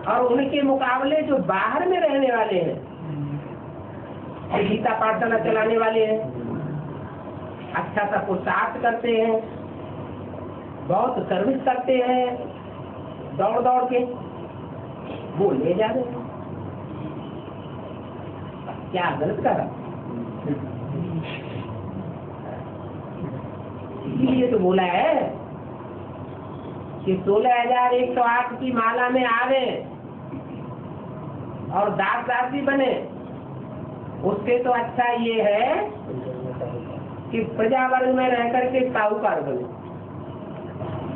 और उनके मुकाबले जो बाहर में रहने वाले हैं, गीता पाठशाला चलाने वाले हैं, अच्छा सा पुरुषार्थ करते हैं, बहुत सर्विस करते हैं, दौड़ दौड़ के वो ले जा रहे हैं। क्या गलत करा? इसीलिए तो बोला है कि 16,108 की माला में आवे और दास दासी बने, उससे तो अच्छा ये है कि प्रजा वर्ग में रह करके साहूकार बने।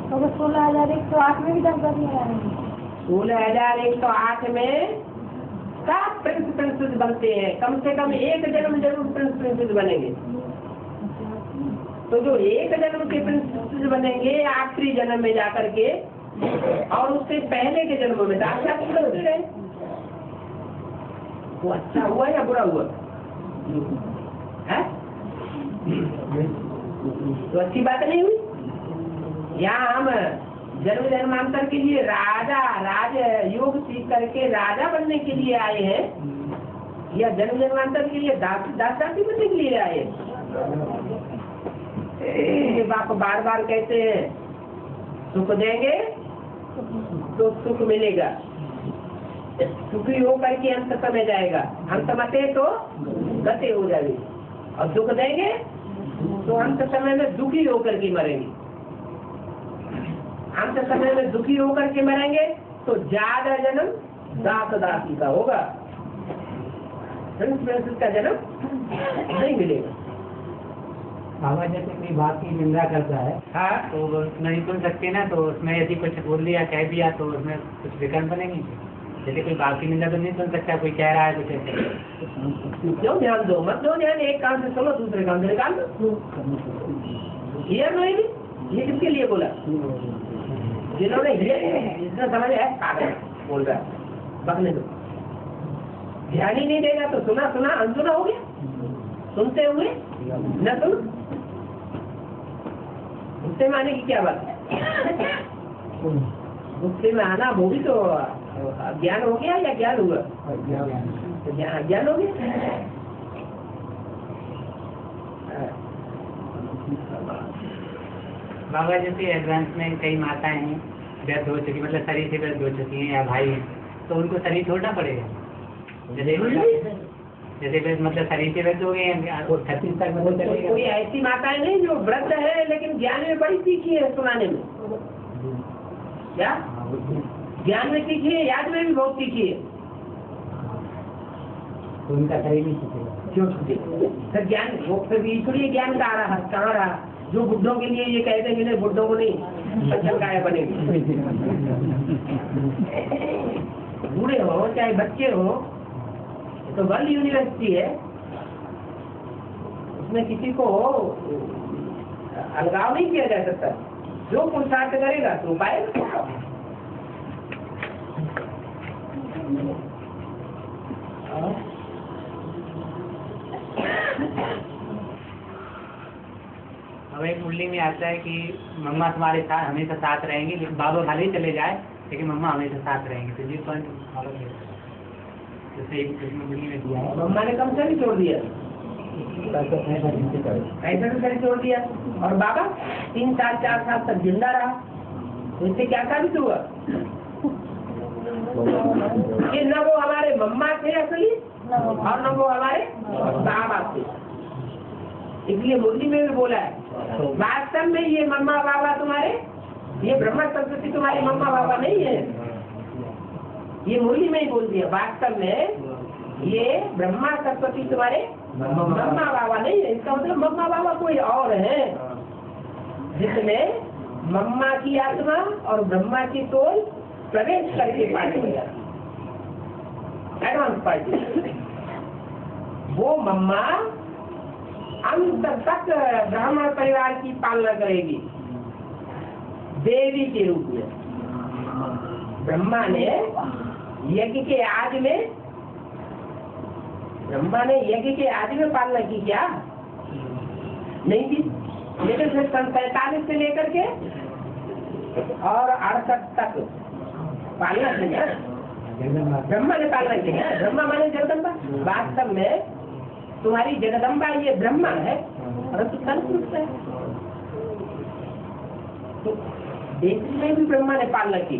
तो 16,108 में भी दास-दासी आएंगे। 16,108 में सब प्रिंस बनते हैं, कम से कम एक जन्म जरूर प्रिंस बनेंगे। तो जो एक जन्म के प्रिंस बनेंगे आखिरी जन्म में जाकर के, और उससे पहले के जन्म में दास दासी बनते रहे, वो अच्छा हुआ या बुरा हुआ है? तो अच्छी बात नहीं हुई। यहाँ हम जन्म जन्मांतर के लिए राज योग सीख करके राजा बनने के लिए आए हैं, या जन्म जन्मांतर के लिए दास दासी बनने के लिए आए हैं? बाप बार बार कहते हैं सुख देंगे तो सुख मिलेगा, सुखी होकर के अंत समय जाएगा, अंत मते तो गते हो जाएगी, और दुख देंगे तो अंत समय में दुखी होकर के मरेंगे। अंत समय में दुखी होकर के मरेंगे तो ज्यादा जन्म दास दासी का होगा, प्रिंस का जन्म नहीं मिलेगा। बाबा जैसे कोई बात की निंदा करता है, हाँ, तो वो नहीं सुन सकते ना, तो उसमें यदि कुछ बोल दिया कह दिया तो उसमें कुछ विकल्प बनेंगे। जैसे कोई बात की निंदा तो नहीं सुन सकता, कोई कह रहा है कुछ ऐसे। क्यों ध्यान दो, मत दो ध्यान, एक कान से सुनो दूसरे कान से निकाल दो। ये किसके लिए बोला? जिन्होंने जिसने समझ है पागल बोल रहा है, बकने दो। ध्यान ही नहीं देगा तो सुना अनसुना हो गया, सुनते हुए न सुन। गुस्से में आने की क्या बात है? गुस्से में आना वो भी तो ज्ञान हो गया या ज्ञान हुआ? ज्ञान हो गया। बाबा जैसे एडवांस में कई माताएं हैं व्यर्थ हो चुकी, मतलब शरीर से व्यर्थ हो चुकी हैं, या भाई हैं, तो उनको शरीर छोड़ना पड़ेगा। जैसे मतलब शरीर से व्यर्थ हो गए हैं, 36 तक मतलब चलेगा। कोई ऐसी माताएं नहीं जो वृद्ध है लेकिन ज्ञान में बड़ी सीखी है सुनाने में, क्या ज्ञान में सीखी है, याद में भी बहुत सीखी है, तो उनका शरीर नहीं छूटेगा। क्यों छूटेगा? सर ज्ञान वो फिर ईश्वरीय ज्ञान कहाँ रहा? जो बुढ़ों के लिए ये कह देंगे नहीं, बुढ़ों को नहीं बच्चन गाय बनेगी। बूढ़े हो चाहे बच्चे हो, तो वर्ल्ड यूनिवर्सिटी है, उसमें किसी को अलगाव नहीं किया जा सकता। जो पुरुषार्थ करेगा तो पाएगा। अब एक मुरली में आता है कि मम्मा तुम्हारे साथ हमेशा साथ रहेंगी, लेकिन बाबा भले ही चले जाए लेकिन मम्मा हमेशा साथ रहेंगे। तो ये पॉइंट फॉलो किया जैसे एक मुरली में दिया है, मम्मा ने कम से नहीं छोड़ दिया, ऐसा तो शरीर छोड़ दिया, और बाबा 3 साल 4 साल तक जिंदा रहा। तो इससे क्या साबित हुआ कि न वो हमारे मम्मा थे असली और न वो हमारे बाबा थे। इसलिए मुरली में भी बोला है वास्तव में ये मम्मा बाबा तुम्हारे, ये ब्रह्मा सरस्वती तुम्हारी मम्मा बाबा नहीं है। ये मुरली में ही बोल दिया, वास्तव में ये ब्रह्मा सरस्वती तुम्हारे मम्मा बाबा नहीं है। इसका मतलब मम्मा बाबा कोई और है, जिसमें मम्मा की आत्मा और ब्रह्मा की सोल प्रवेश करके पार्टी हो जाती, एडवांस पार्टी। वो मम्मा अंत तक ब्राह्मण परिवार की पालना करेगी देवी के रूप में। ब्रह्मा ने यज्ञ के आदि में, ब्रह्मा ने यज्ञ के आदि में पालना की क्या? नहीं थी, लेकिन फिर 47 से लेकर के और 68 तक पालना की ना, ब्रह्मा ने पालना की ना। ब्रह्मा माने जगदम्बा। वास्तव में तुम्हारी जगदम्बा ये ब्रह्मा है, परंतु संस्कृत है। तो बेसिक में भी ब्रह्मा ने पालना की,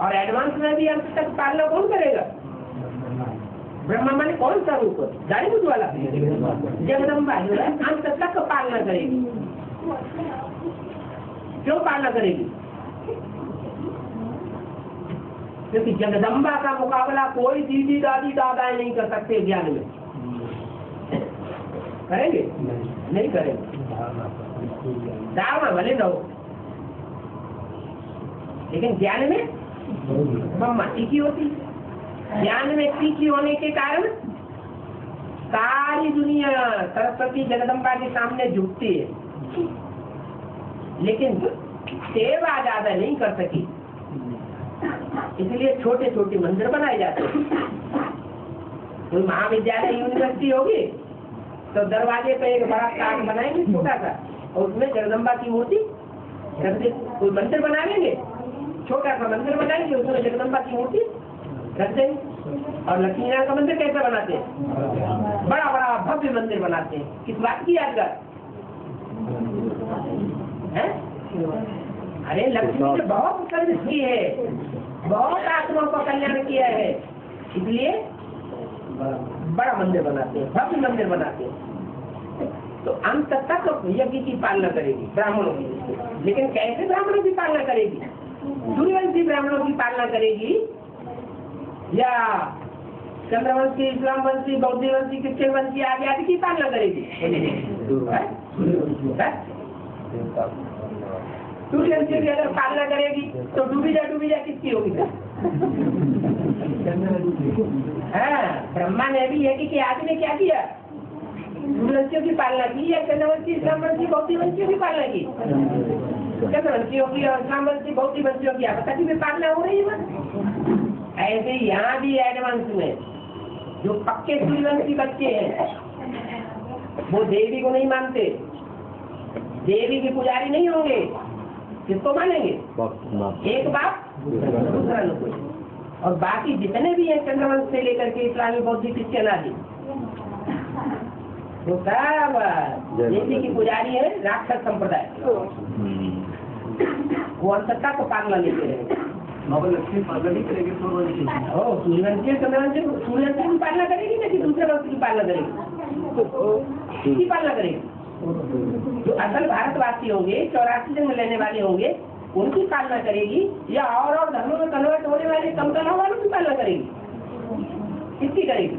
और एडवांस में भी अंत तक पालना कौन करेगा? ब्रह्मा माने कौन सा रूप? दाढ़ी मूछ वाला जगदम्बा जो है अंत तक पालना करेगी। क्यों पालना करेगी? क्योंकि जगदम्बा का मुकाबला कोई दीदी दादी दादाएं नहीं कर सकते ज्ञान में। करेंगे? नहीं करेंगे। धारणा भले न हो, लेकिन ज्ञान में मम्मा टीकी होती। ज्ञान में टीकी होने के कारण सारी दुनिया सरस्वती जगदम्बा के सामने झुकती है, लेकिन सेवा ज्यादा नहीं कर सकी। इसलिए छोटे छोटे मंदिर बनाए जाते हैं। कोई महाविद्यालय यूनिवर्सिटी होगी तो दरवाजे पे एक बड़ा कार्ड बनाएंगे छोटा सा, और उसमें जगदम्बा की मूर्ति रख दे। कोई मंदिर बना लेंगे, छोटा सा मंदिर बनाएंगे, उसमें जगदम्बा की मूर्ति रख देंगे। और लक्ष्मी नारायण का मंदिर कैसे बनाते हैं? बड़ा बड़ा भव्य मंदिर बनाते हैं। किस बात की यादगार है? अरे लक्ष्मी ने बहुत सर्विस की है, बहुत आत्माओं का कल्याण किया है, इसलिए बड़ा मंदिर बनाते हैं, भव्य मंदिर बनाते हैं। तो अंत तक यज्ञ की पालना करेगी ब्राह्मणों की। लेकिन कैसे ब्राह्मणों की पालना करेगी? सूर्यवंशी ब्राह्मणों की पालना करेगी या चंद्रवंशी, इस्लामवंशी, बौद्धवंशी, क्रिश्चियन वंशी आदि की पालना करेगी? सूर्यवंशी की अगर पालना करेगी तो डूबी जा किसकी होगी? ब्रह्मा ने भी यज्ञ के आदि ने क्या किया? सूर्यवंशियों की पालना की या चंद्रवंशी, इस्लामवंशी, बौद्धवंशियों की पालना की? चंद्रवंशियों की और इस्लामवंशी, बौद्धवंशियों की आपस में पालना हो रही है। ऐसे यहाँ भी एडवांस में जो पक्के सूर्यवंशी बच्चे हैं वो देवी को नहीं मानते, देवी के पुजारी नहीं होंगे। किसको मानेंगे? एक बाप दूसरा लोग। और बाकी जितने भी हैं चंद्रवंश से लेकर के इस्लामी, बौद्ध, क्रिश्चियन आदि, वो सब देवी की पुजारी है, राक्षस संप्रदाय। वो अंततः को पालना लेते हैं। लक्ष्मी पालना नहीं करेगी सूर्यवंशी चंद्रवंशी सूर्यवंशी की पालना करेगी ना कि दूसरे वंश की पालना करेगी? किसकी पालना करेगी? जो असल भारतवासी होंगे, 84 जन्म लेने वाले होंगे, उनकी पालना करेगी, या और धर्मों में कन्वर्ट होने वाले कम तनाव वालों की पालना करेगी? किसकी करेगी?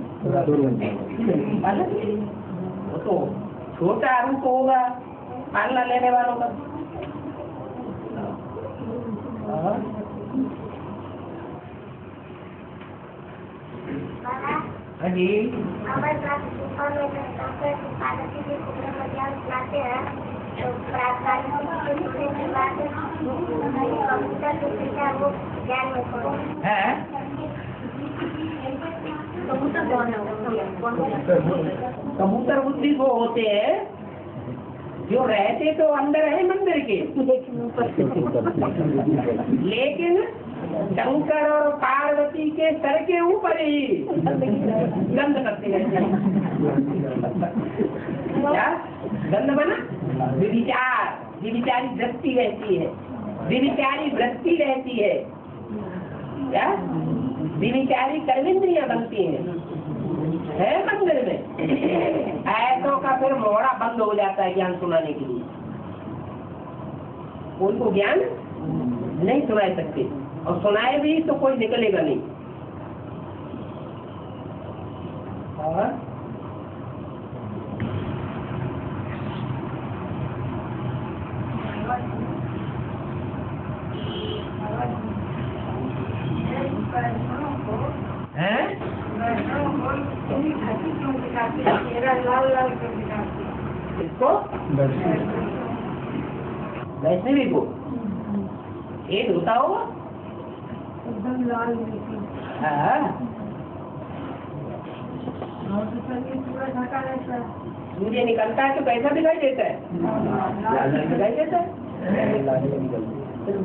पालना करेगी। वो तो छोटा रूप होगा पालना लेने वालों का। हाँ जी, कबूतर बुद्धि वो होते हैं जो रहते तो अंदर है मंदिर के, लेकिन शंकर और पार्वती के सर के ऊपर ही गंध करते रहते हैं। क्या गंध बना? विविचारी वृत्ति रहती है, विविचारी वृत्ति रहती है। क्या विविचारी कर्मेंद्रियां बनती है मंदिर में। ऐसों का फिर मोहरा बंद हो जाता है ज्ञान सुनाने के लिए। उनको ज्ञान नहीं सुना सकते, और सुनाए भी तो कोई निकलेगा नहीं। और इसको वैष्णवी को एक होता होगा एकदम लाल। सूर्य निकलता है तो कैसा दिखाई देता है? लाल दिखाई देता है।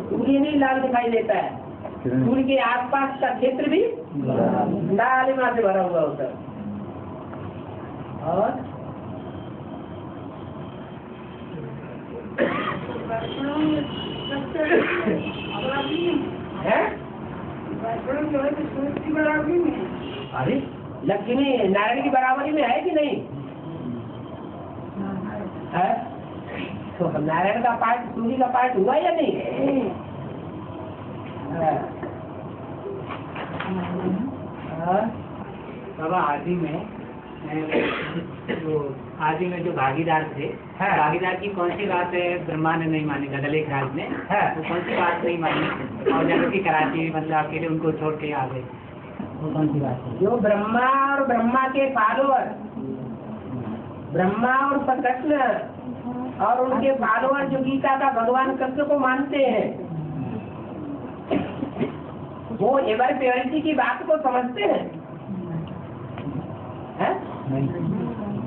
सूर्य नहीं लाल दिखाई देता है, सूर्य के आसपास का क्षेत्र भी लालिमा से भरा हुआ होता है। और अरे लक्ष्मी नारायण की बराबरी में है कि नहीं है? तो नारायण का पाठ, सूर्य का पाठ हुआ या नहीं? बाबा आदि में जो भागीदार थे, भागीदार की कौन सी बात है ब्रह्मा ने नहीं मानी? गदलेख राज ने वो कौन सी बात नहीं मानी और जाकर की कराची, मतलब अकेले उनको छोड़ के आ गए? वो कौन सी बात है? जो ब्रह्मा और ब्रह्मा के फॉलोअर, ब्रह्मा और कृष्ण और उनके फॉलोअर जो गीता का भगवान कृष्ण को मानते हैं, वो एवर प्योरिटी की बात को समझते हैं?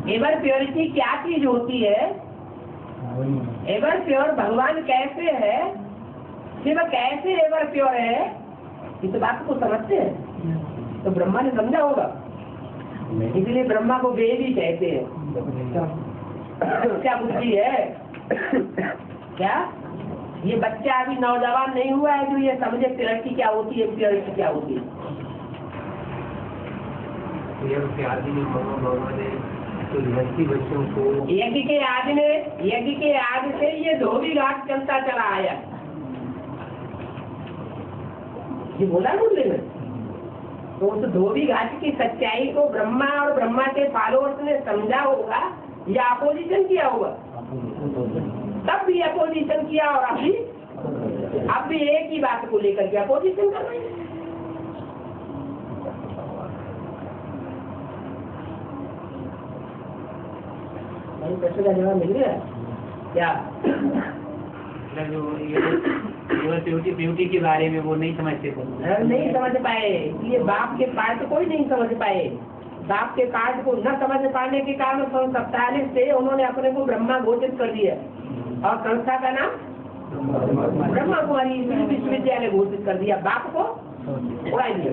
एवर प्योरिटी क्या चीज होती है? एवर प्योर भगवान कैसे है, शिव कैसे एवर प्योर है, इस बात को समझते हैं? तो ब्रह्मा ने समझा होगा, इसलिए ब्रह्मा को वेदी कहते हैं। क्या बुद्धि है? क्या ये बच्चा अभी नौजवान नहीं हुआ है जो ये समझे प्योरिटी क्या होती है, प्योरिटी क्या होती है? बच्चों को यज्ञ के आदि से ये धोबी घाट चलता चला आया। ये बोला मुरली में, तो उस धोबी घाट की सच्चाई को ब्रह्मा और ब्रह्मा के फॉलोअर्स ने समझा होगा या अपोजिशन किया होगा? तब भी अपोजिशन किया और अब भी एक ही बात को लेकर के अपोजिशन कर रहे हैं। प्रश्न का जवाब मिल गया क्या? जो ब्यूटी के बारे में वो नहीं समझते थे, नहीं समझ पाए, ये बाप के पाठ कोई नहीं समझ पाए। बाप के पाठ को न समझ पाने के कारण 47 से उन्होंने अपने को ब्रह्मा घोषित कर दिया और संस्था का नाम ब्रह्मा कुमारी विश्वविद्यालय घोषित कर दिया। बाप को उड़ा दिया।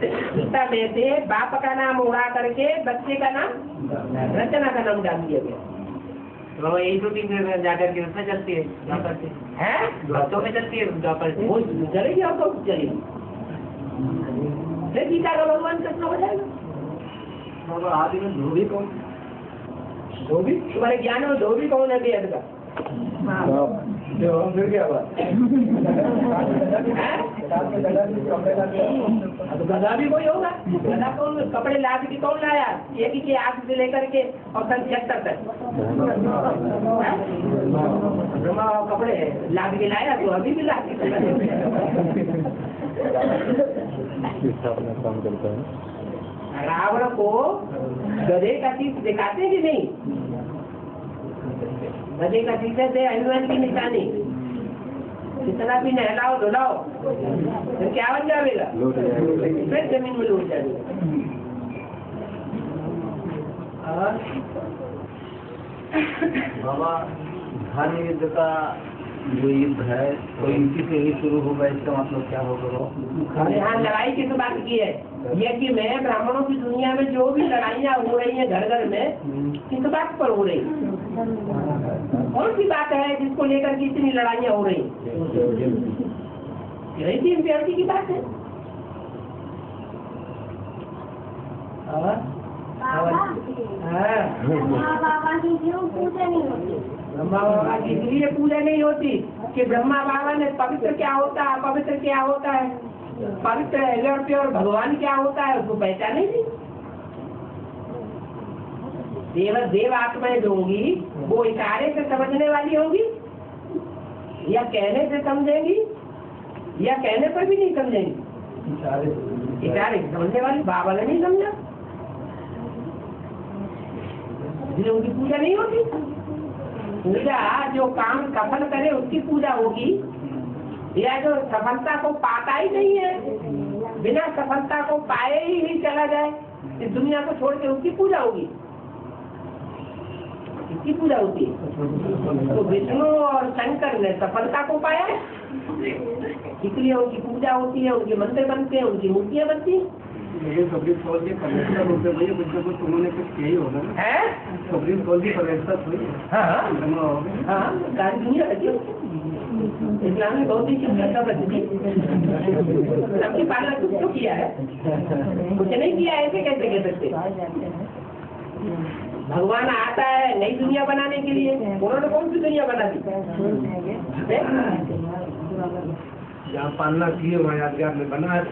गीता में से बाप का नाम उड़ा करके बच्चे का नाम, रचना का नाम डाल दिया गया। तो यही शूटिंग में जाकर के उसमें चलती है, बच्चों में चलती है, चलेगी और तो चलेगी। गीता का भगवान कृष्ण हो जाएगा। आदि में धोबी कौन? धोबी तुम्हारे ज्ञान में धोबी कौन है? वेद का फिर क्या बात? गधा भी कोई होगा? गधा कौन? कपड़े लाद के कौन लाया? एक ही के आग से लेकर के और सन 76 तक ब्रह्मा कपड़े लाद के लाया, तो अभी भी लाद के काम करता है। रावण को गधे का चीज दिखाते कि नहीं? गधे का चीज से अभिमान की निशानी, कितना भी नहलाओ धुलाओ तो क्या बन जाएगा? फिर जमीन में लौट जाएगा। बाबा धर्म युद्ध का जो युद्ध है तो इसी से ही शुरू होगा, इसका मतलब क्या होगा? यहाँ लड़ाई की तो बात की है, यज्ञ में ब्राह्मणों की दुनिया में जो भी लड़ाइयाँ हो रही है घर घर में, किस बात पर हो रही? कौन सी बात है जिसको लेकर के इतनी लड़ाइयाँ हो रही? यही थी इम्प्योरिटी की बात है। बाबा की क्यों पूजा नहीं होती? ब्रह्मा बाबा की इसलिए पूजा नहीं होती कि ब्रह्मा बाबा ने पवित्र क्या होता है, अपवित्र क्या होता है, पवित्र एवर प्योर भगवान क्या होता है उसको पहचाने नहीं। देव आत्माएं जो होंगी वो इशारे से समझने वाली होंगी या कहने से समझेंगी या कहने पर भी नहीं समझेंगी? इशारे से समझने वाली। बाबा ने नहीं समझा, इसलिए उनकी पूजा नहीं होती। पूजा जो काम सफल करे उसकी पूजा होगी, या जो सफलता को पाता ही नहीं है, बिना सफलता को पाए ही नहीं चला जाए इस दुनिया को छोड़ के, उसकी पूजा होगी। इसकी पूजा होती है। तो विष्णु और शंकर ने सफलता को पाया, इसलिए उनकी पूजा होती है, उनके मंदिर बनते हैं, उनकी मूर्तियाँ बनती हैं। लेकिन सुप्रीम कोर्ट की परमेश्वर रूप में भैया कुछ उन्होंने कुछ यही होगा ना है? सुप्रीम कोर्ट की परमेश्वर हुई। हाँ, सारी दुनिया बची। इस्लाम में बहुत ही शिक्षा बची, सबकी पालना कुछ तो किया है, कुछ नहीं किया ऐसे कैसे कह सकते? भगवान आता है नई दुनिया बनाने के लिए। उन्होंने कौन सी दुनिया बना दी? जहाँ पालना किए वहाँ यादगार में बना है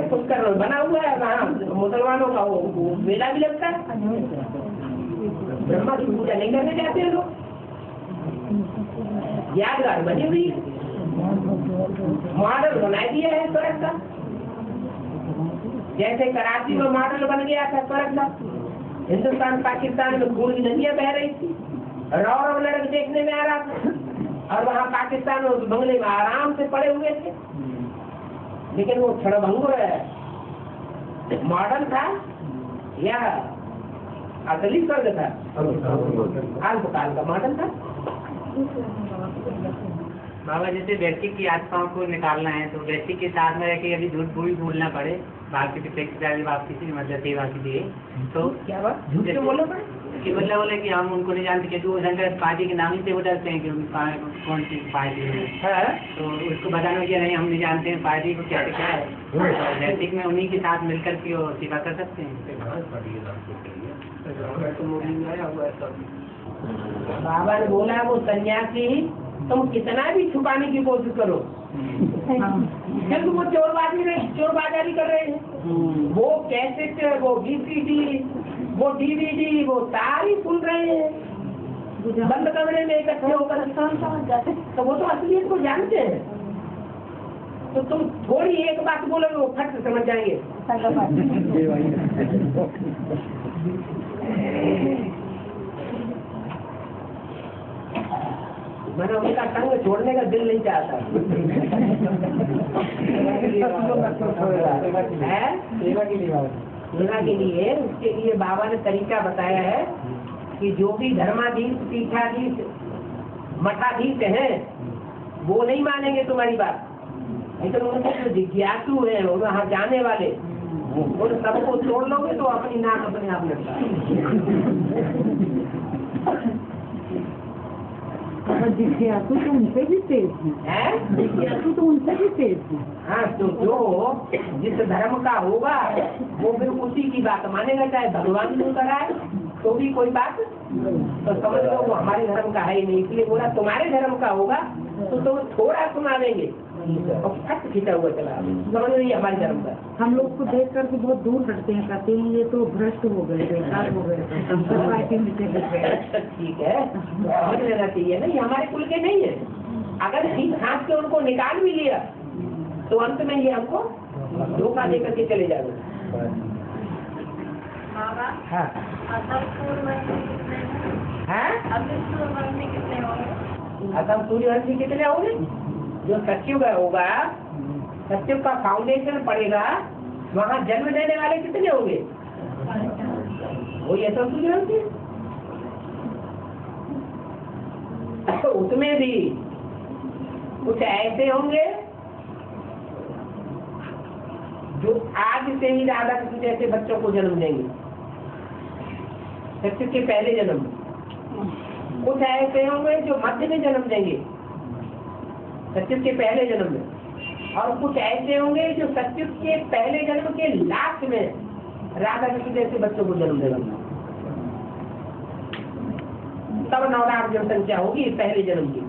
पुष्कर बना हुआ है। वहाँ मुसलमानों का वो मेला भी लगता है। ब्रह्मा की पूजा नहीं करने जाते हैं लोग। यादगार बनी हुई मॉडल बना दिया है स्वर्ग का। जैसे कराची में मॉडल बन गया था स्वर्ग का। हिंदुस्तान पाकिस्तान में खून की नदियां बह रही थी, रौरव नरक देखने में आ रहा था, और वहाँ पाकिस्तान में उस बंगले में आराम से पड़े हुए थे। लेकिन वो क्षणभंगुर मॉडल था या असली स्वर्ग था? अल्पकाल का मॉडल था। बाबा जैसे व्यक्ति की आत्माओं को निकालना है तो व्यक्ति के साथ में रह के यदि झूठ बोलना पड़े बाकी वापसी से मतलब सेवा के लिए, तो क्या बात झूठ क्यों बोलना पड़े? कि मतलब बोले कि हम उनको नहीं जानते कि वो शंकर पार्टी के नाम ही से वो डरते हैं कि कौन सी पार्टी है, तो उसको बताना कि नहीं हम नहीं जानते हैं पार्टी को क्या क्या है। तो नैतिक में उन्हीं के साथ मिलकर के वो सेवा कर सकते हैं। बाबा ने बोला वो सन्यासी तुम कितना भी छुपाने की कोशिश करो, फिर वो चोरबाजारी कर रहे हैं। वो कैसेट, वो VCD, वो DVD, वो सारी सुन रहे हैं बंद कमरे में इकट्ठे होकर। तो वो तो असलियत को जानते हैं। तो तुम थोड़ी एक बात बोलोगे वो फट से समझ जाएंगे। मैंने उनका संग छोड़ने का दिल नहीं चाहता। सेवा के लिए उसके लिए बाबा ने तरीका बताया है कि जो भी धर्माधीश, पीठाधीश, मठाधीश हैं वो नहीं मानेंगे तुम्हारी बात। लेकिन उनके जो जिज्ञासु है वहाँ जाने वाले उन सबको छोड़ लोगे तो अपनी नाक अपने आप लगता जिज्ञासु तो उनसे भी तेज है। जिज्ञासु तो उनसे भी तेज है। हाँ, तो जो जिस धर्म का होगा वो फिर उसी की बात मानेगा, चाहे भगवान क्यों कराए तो भी कोई बात। तो समझ लो वो हमारे धर्म का है ही नहीं, इसलिए बोला तुम्हारे धर्म का होगा तो तुम थोड़ा सुना देंगे और फट खींचा हुआ चला समझ नहीं हमारे धर्म का। हम लोग को देख करके बहुत दूर हटते हैं, कहते हैं ये तो भ्रष्ट हो गए, बेकार हो गए। ठीक है, समझ लेना चाहिए ना, ये हमारे कुल के नहीं है। अगर ठीक हाथ के उनको निकाल भी लिया तो अंत में ये हमको धोखा दे करके चले जाएंगे। हाँ असम सूर्यवंशी कितने होंगे? जो सत्युग होगा, सत्युग का फाउंडेशन पड़ेगा, वहाँ जन्म लेने वाले कितने होंगे? वही असम सूर्यवंशी। उसमें भी कुछ ऐसे होंगे जो आज से ही राधा कृष्ण जैसे बच्चों को जन्म देंगे, सत्युग के पहले जन्म में। कुछ ऐसे होंगे जो मध्य में जन्म देंगे, सत्युग के पहले जन्म में, और कुछ ऐसे होंगे जो सत्युग के पहले जन्म के लास्ट में राधा कृष्ण जैसे बच्चों को जन्म देंगे। तब नवरात्र जनसंख्या होगी पहले जन्म की।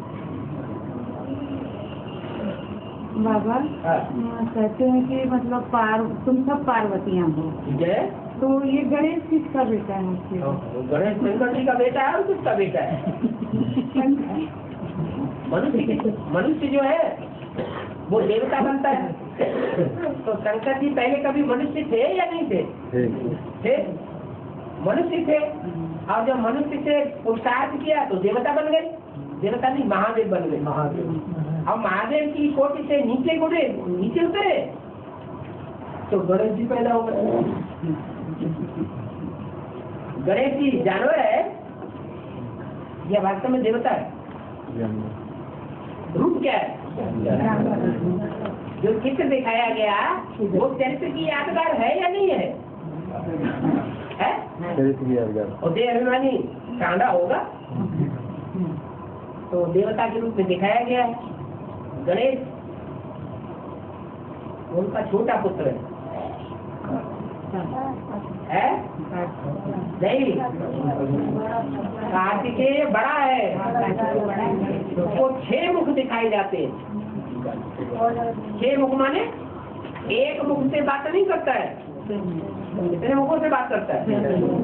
बाबा कहते हैं कि मतलब तुम सब पार्वतियाँ हो, ठीक है, तो ये गणेश किसका बेटा है? गणेश शंकर जी का बेटा है और किसका बेटा है? मनुष्य जो है वो देवता बनता है। तो शंकर जी पहले कभी मनुष्य थे या नहीं थे? मनुष्य थे, और जब मनुष्य से पुरुषार्थ किया तो देवता बन गए। देवता नहीं, महादेव बन गए। महादेव, अब महादेव की कोटि से नीचे उतरे तो गणेश जी पैदा हो गए। गणेश जी जानवर है या वास्तव में देवता है? रूप क्या है? जो चित्र दिखाया गया वो चरित्र की यादगार है या नहीं है? और देह अभिमानी कांडा होगा तो देवता के रूप में दिखाया गया है। गणेश उनका छोटा पुत्र है, है नहीं, कार्तिकेय बड़ा है, उसको 6 मुख दिखाई जाते हैं। 6 मुख माने एक मुख से बात नहीं करता है, इतने मुखों से बात करता है।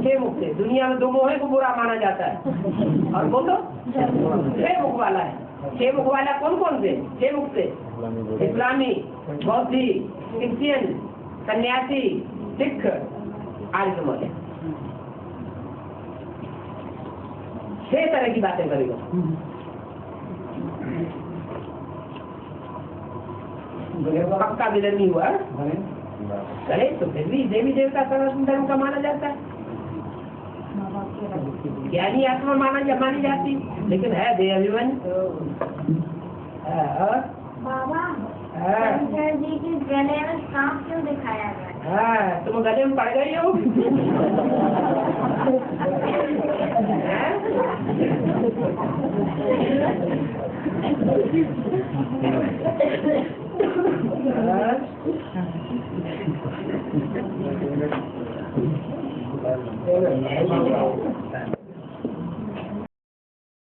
6 मुख से। दुनिया में 2 मोहे को बुरा माना जाता है, और बोलो 6 मुख वाला है। 6 मुख वाला कौन कौन से? 6 मुख से इस्लामी, बौद्धि, क्रिश्चियन, सन्यासी, सिख, आर्य समाज। 6 तरह की बातें करेगा। पक्का मिलन नहीं हुआ करे तो फिर भी देवी देवता सनातन धर्म का माना जाता है। ज्ञानी आत्मा मानी जाती, लेकिन है दे अभिमन्यु। बाबा शंकर जी के गले में सांप क्यों दिखाया गया? तुम गले में पड़ गई हो।